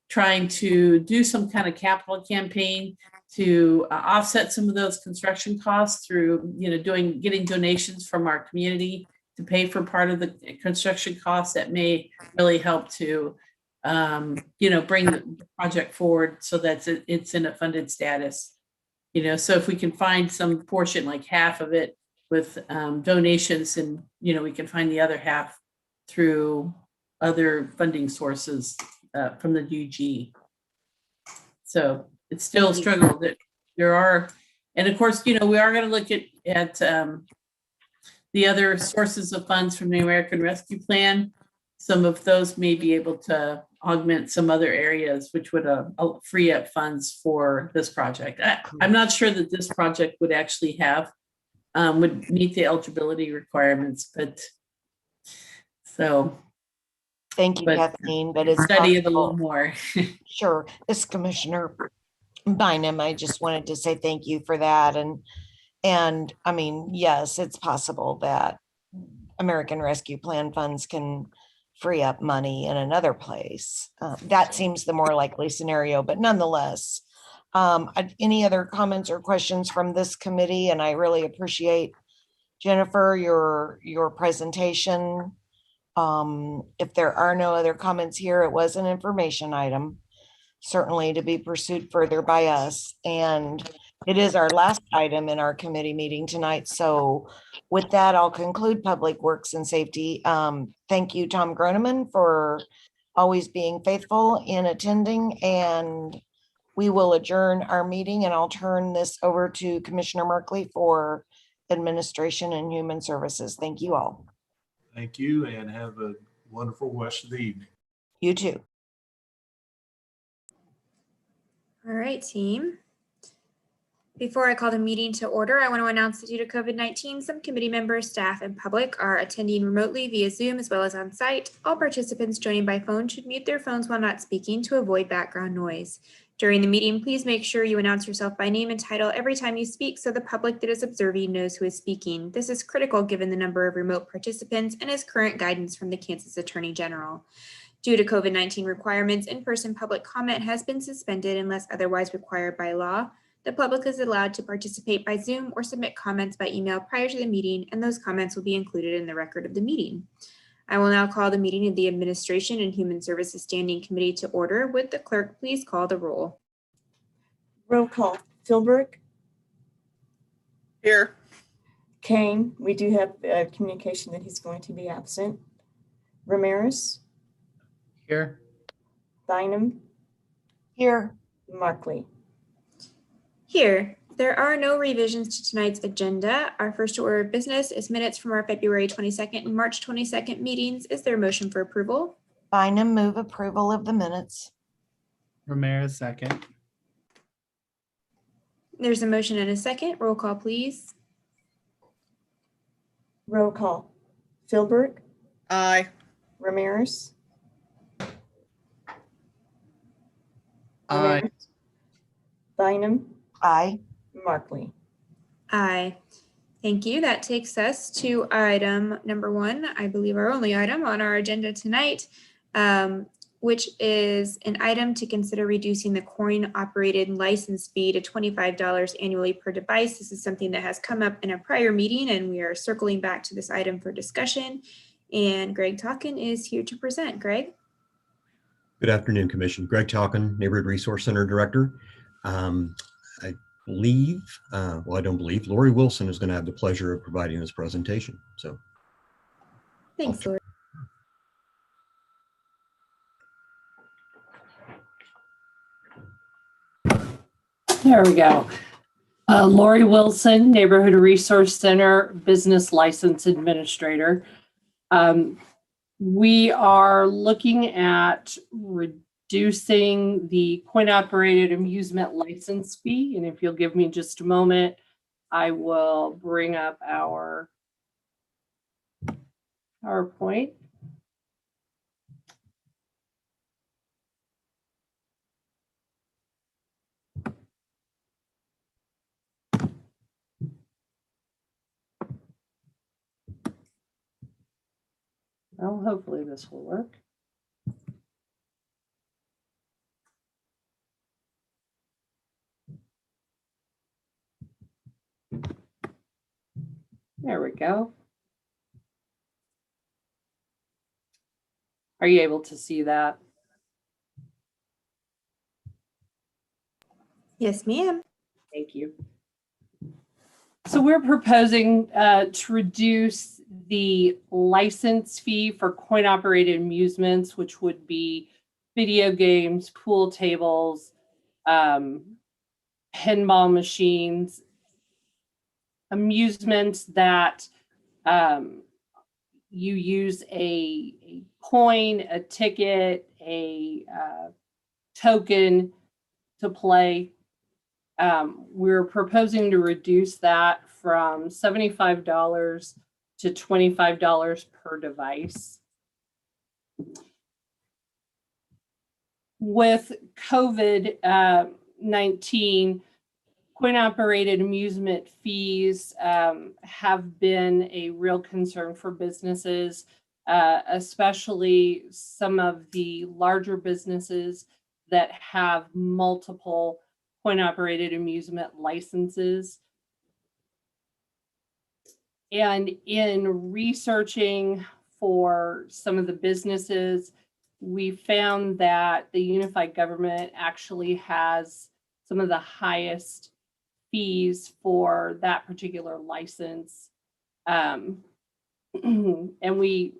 trying to do some kind of capital campaign to offset some of those construction costs through, getting donations from our community to pay for part of the construction costs that may really help to, bring the project forward so that it's in a funded status. So if we can find some portion, like half of it with donations, and, we can find the other half through other funding sources from the UG. So it's still a struggle that there are, and of course, we are going to look at the other sources of funds from the American Rescue Plan. some of those may be able to augment some other areas, which would free up funds for this project. I'm not sure that this project would actually have, would meet the eligibility requirements, but so. Thank you, But Kathleen, but it's study it a possible. little more. Sure. This Commissioner Bynum, I just wanted to say thank you for that. And I mean, yes, it's possible that American Rescue Plan funds can free up money in another place. That seems the more likely scenario, but nonetheless, any other comments or questions from this committee? And I really appreciate, Jennifer, your presentation. If there are no other comments here, it was an information item, certainly to be pursued further by us. And it is our last item in our committee meeting tonight. So with that, I'll conclude Public Works and Safety. Thank you, Tom Groneman, for always being faithful in attending, and we will adjourn our meeting, and I'll turn this over to Commissioner Merkley for Administration and Human Services. Thank you all. Thank you, and have a wonderful rest of the evening. You too. All right, team. Before I call the meeting to order, I want to announce that due to COVID-19, some committee members, staff, and public are attending remotely via Zoom as well as on site. All participants joining by phone should mute their phones while not speaking to avoid background noise. During the meeting, please make sure you announce yourself by name and title every time you speak so the public that is observing knows who is speaking. This is critical given the number of remote participants and is current guidance from the Kansas Attorney General. Due to COVID-19 requirements, in-person public comment has been suspended unless otherwise required by law. The public is allowed to participate by Zoom or submit comments by email prior to the meeting, and those comments will be included in the record of the meeting. I will now call the meeting of the Administration and Human Services Standing Committee to order. Would the clerk please call the roll? Roll call. Philbrick, Here. Kane, we do have communication that he's going to be absent. Ramirez, Here. Bynum, Here. Markley. Here. There are no revisions to tonight's agenda. Our first order of business is minutes from our February 22nd and March 22nd meetings. Is there a motion for approval? Bynum, move approval of the minutes. Ramirez, second. There's a motion and a second. Roll call, please. Roll call. Philbrick, Aye. Ramirez. Aye. Bynum, Aye. Markley. Aye. Thank you. That takes us to item number one, I believe our only item on our agenda tonight, which is an item to consider reducing the coin-operated license fee to $25 annually per device. This is something that has come up in a prior meeting, and we are circling back to this item for discussion. And Greg Talkin is here to present. Greg? Good afternoon, Commission. Greg Talkin, Neighborhood Resource Center Director. I believe, well, I don't believe, Lori Wilson is going to have the pleasure of providing this presentation. So Thanks, Lori. There we go. Lori Wilson, Neighborhood Resource Center Business License Administrator. We are looking at reducing the coin-operated amusement license fee. And if you'll give me just a moment, I will bring up our PowerPoint. Well, hopefully this will work. There we go. Are you able to see that? Yes, ma'am. Thank you. So we're proposing to reduce the license fee for coin-operated amusements, which would be video games, pool tables, pinball machines, amusements that you use a coin, a ticket, a token to play. We're proposing to reduce that from $75 to $25 per device. With COVID-19, coin-operated amusement fees have been a real concern for businesses, especially some of the larger businesses that have multiple coin-operated amusement licenses. And in researching for some of the businesses, we found that the unified government actually has some of the highest fees for that particular license. And we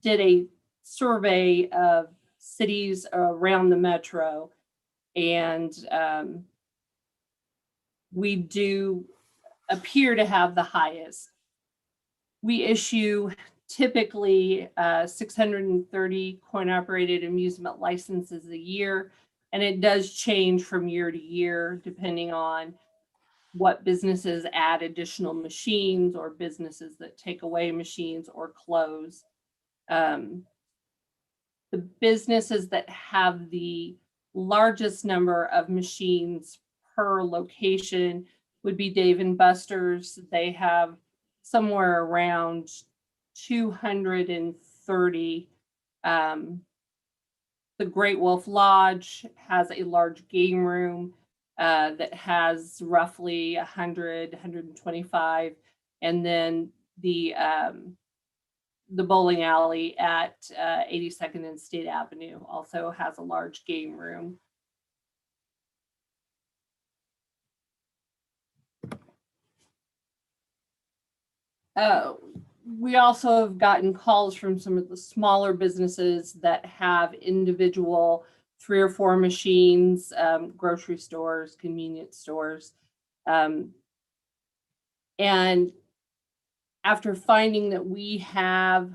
did a survey of cities around the metro, and we do appear to have the highest. We issue typically 630 coin-operated amusement licenses a year, and it does change from year to year depending on what businesses add additional machines or businesses that take away machines or close. The businesses that have the largest number of machines per location would be Dave & Buster's. They have somewhere around 230. The Great Wolf Lodge has a large game room that has roughly 100, 125. And then the bowling alley at 82nd and State Avenue also has a large game room. We also have gotten calls from some of the smaller businesses that have individual 3 or 4 machines, grocery stores, convenience stores. And after finding that we have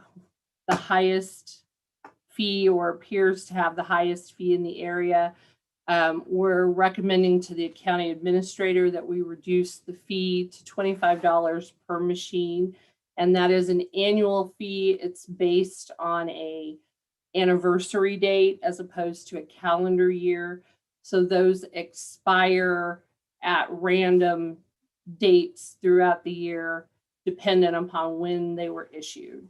the highest fee or appears to have the highest fee in the area, we're recommending to the county administrator that we reduce the fee to $25 per machine. And that is an annual fee. It's based on a anniversary date as opposed to a calendar year. So those expire at random dates throughout the year, dependent upon when they were issued.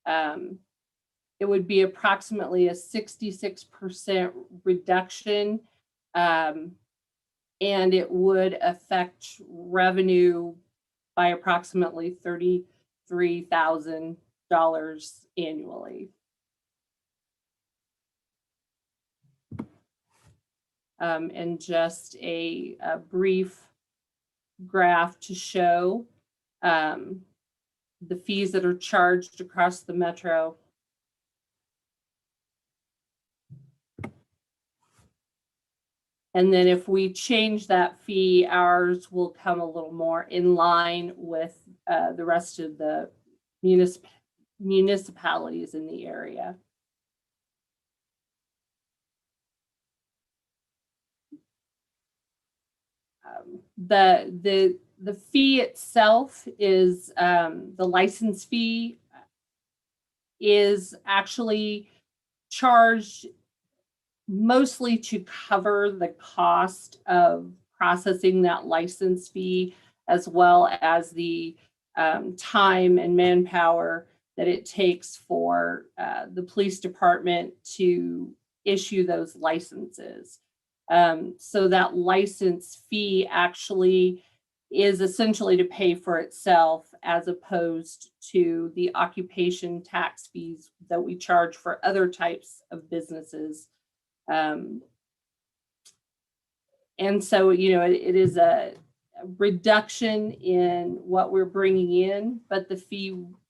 It would be approximately a 66% reduction, and it would affect revenue by approximately $33,000 annually. And just a brief graph to show the fees that are charged across the metro. And then if we change that fee, ours will come a little more in line with the rest of the municipalities in the area. The fee itself is the license fee is actually charged mostly to cover the cost of processing that license fee, as well as the time and manpower that it takes for the police department to issue those licenses. So that license fee actually is essentially to pay for itself, as opposed to the occupation tax fees that we charge for other types of businesses. And so, you know, it is a reduction in what we're bringing in, but the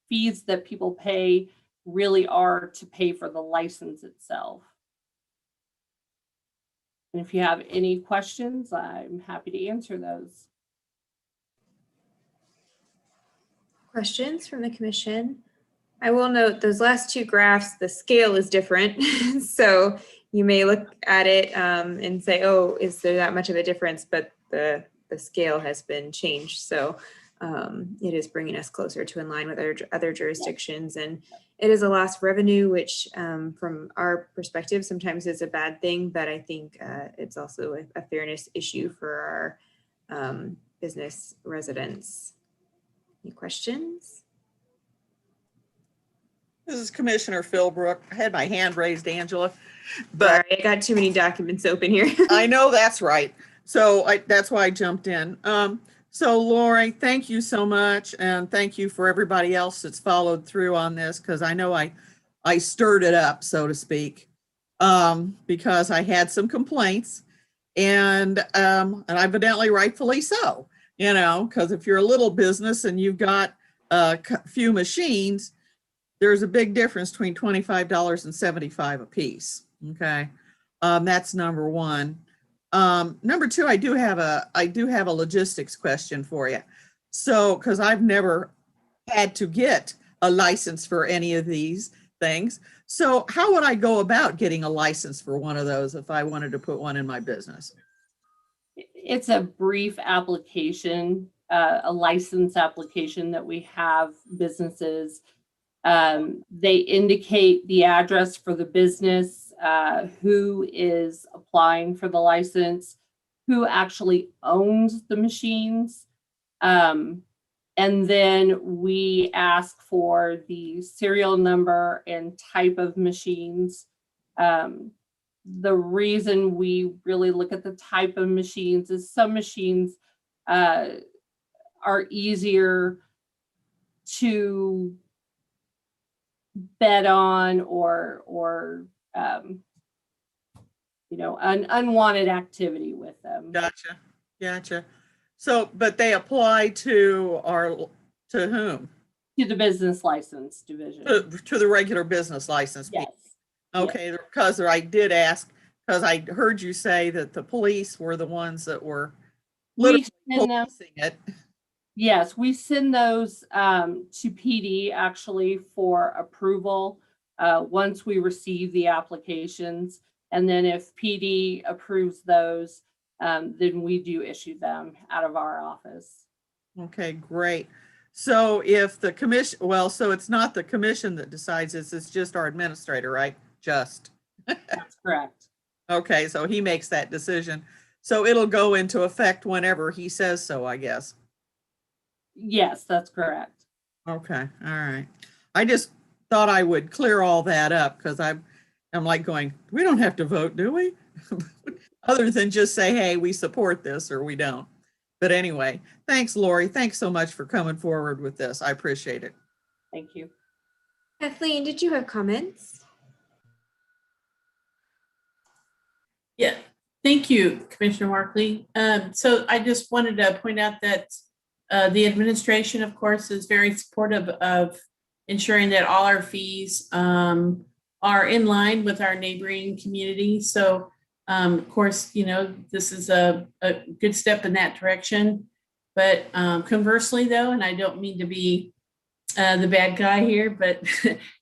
fees that people pay really are to pay for the license itself. And if you have any questions, I'm happy to answer those. Questions from the commission? I will note those last two graphs, the scale is different. So you may look at it and say, oh, is there that much of a difference? But the scale has been changed. So it is bringing us closer to in line with other jurisdictions. And it is a lost revenue, which from our perspective sometimes is a bad thing. But I think it's also a fairness issue for our business residents. Any questions? This is Commissioner Philbrook. I had my hand raised, Angela, but Sorry, I got too many documents open here. I know that's right. So that's why I jumped in. So Lori, thank you so much. And thank you for everybody else that's followed through on this, because I know I stirred it up, so to speak, because I had some complaints and evidently rightfully so, you know, because if you're a little business and you've got a few machines, there's a big difference between $25 and $75 a piece. Okay. That's number one. Number two, I do have a logistics question for you. So, because I've never had to get a license for any of these things. So how would I go about getting a license for one of those if I wanted to put one in my business? It's a brief application, a license application that we have businesses. They indicate the address for the business, who is applying for the license, who actually owns the machines. And then we ask for the serial number and type of machines. The reason we really look at the type of machines is some machines are easier to bet on or an unwanted activity with them. Gotcha. So, but they apply to whom? To the business license division. To the regular business license. Yes. Okay, because I did ask, because I heard you say that the police were the ones that were literally policing it. Yes, we send those to PD actually for approval once we receive the applications. And then if PD approves those, then we do issue them out of our office. Okay, great. So if the commission, well, so it's not the commission that decides this, it's just our administrator, right? Just. That's correct. Okay, so he makes that decision. So it'll go into effect whenever he says so, I guess. Yes, that's correct. Okay, all right. I just thought I would clear all that up because I'm like going, we don't have to vote, do we? Other than just say, hey, we support this or we don't. But anyway, thanks, Lori. Thanks so much for coming forward with this. I appreciate it. Thank you. Kathleen, did you have comments? Yeah, thank you, Commissioner Markley. So I just wanted to point out that the administration, of course, is very supportive of ensuring that all our fees are in line with our neighboring communities. So, of course, you know, this is a good step in that direction. But conversely, though, and I don't mean to be the bad guy here, but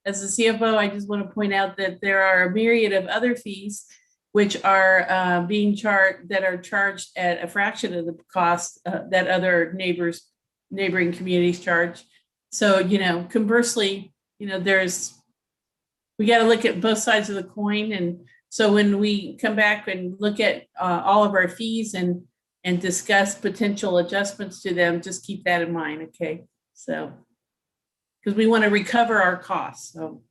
as a CFO, I just want to point out that there are a myriad of other fees which are being charged, that are charged at a fraction of the cost that other neighboring communities charge. So, you know, conversely, you know, we got to look at both sides of the coin. And so when we come back and look at all of our fees and discuss potential adjustments to them, just keep that in mind, okay? So, because we want to recover our costs, so.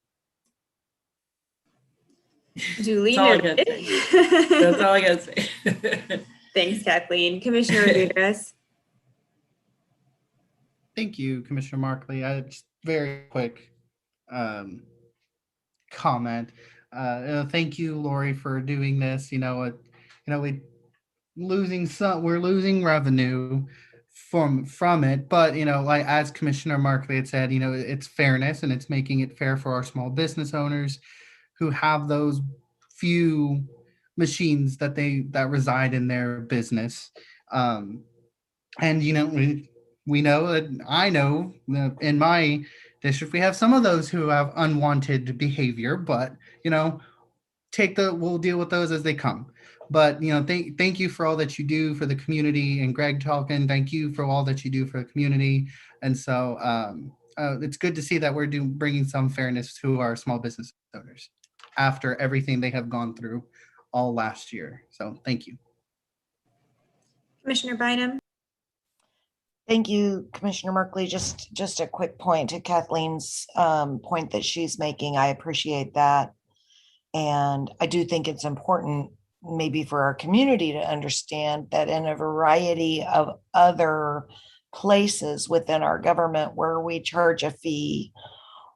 Duly That's all I noted. gotta say. That's all I gotta say. Thanks, Kathleen. Commissioner Rodriguez. Thank you, Commissioner Markley. Just very quick comment. Thank you, Lori, for doing this. We're losing revenue from it, but like as Commissioner Markley had said, it's fairness and it's making it fair for our small business owners who have those few machines that reside in their business. And we know that I know in my district, we have some of those who have unwanted behavior, but we'll deal with those as they come. But thank you for all that you do for the community, and Greg Talkin, thank you for all that you do for the community. And so it's good to see that we're bringing some fairness to our small business owners after everything they have gone through all last year. So thank you. Commissioner Bynum? Thank you, Commissioner Merkley. Just a quick point to Kathleen's point that she's making. I appreciate that. And I do think it's important maybe for our community to understand that in a variety of other places within our government where we charge a fee,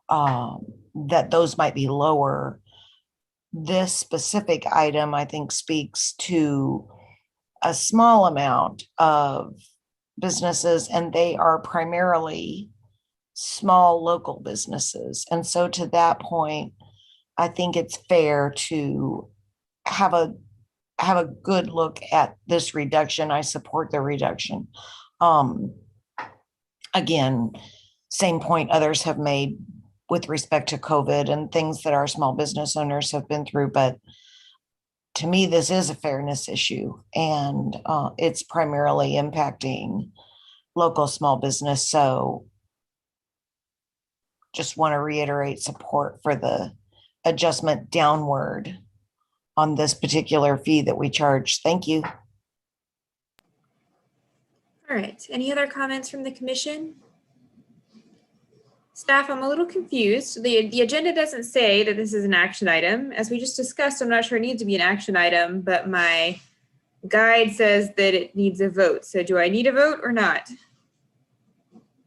that those might be lower. This specific item, I think, speaks to a small amount of businesses, and they are primarily small local businesses. And so to that point, I think it's fair to have a good look at this reduction. I support the reduction. Again, same point others have made with respect to COVID and things that our small business owners have been through. But to me, this is a fairness issue, and it's primarily impacting local small business. So just want to reiterate support for the adjustment downward on this particular fee that we charge. Thank you. All right, any other comments from the commission? Staff, I'm a little confused. The agenda doesn't say that this is an action item. As we just discussed, I'm not sure it needs to be an action item, but my guide says that it needs a vote. So do I need a vote or not?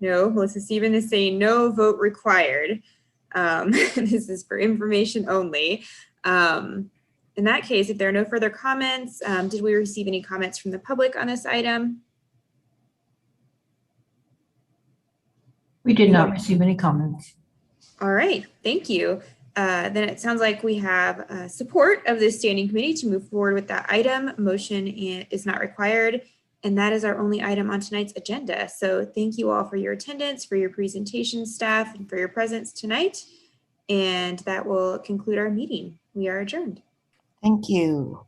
No, Melissa Steven is saying no vote required. This is for information only. In that case, if there are no further comments, did we receive any comments from the public on this item? We did not receive any comments. All right, thank you. Then it sounds like we have support of this standing committee to move forward with that item. Motion is not required, and that is our only item on tonight's agenda. So thank you all for your attendance, for your presentation, staff, and for your presence tonight. And that will conclude our meeting. We are adjourned. Thank you.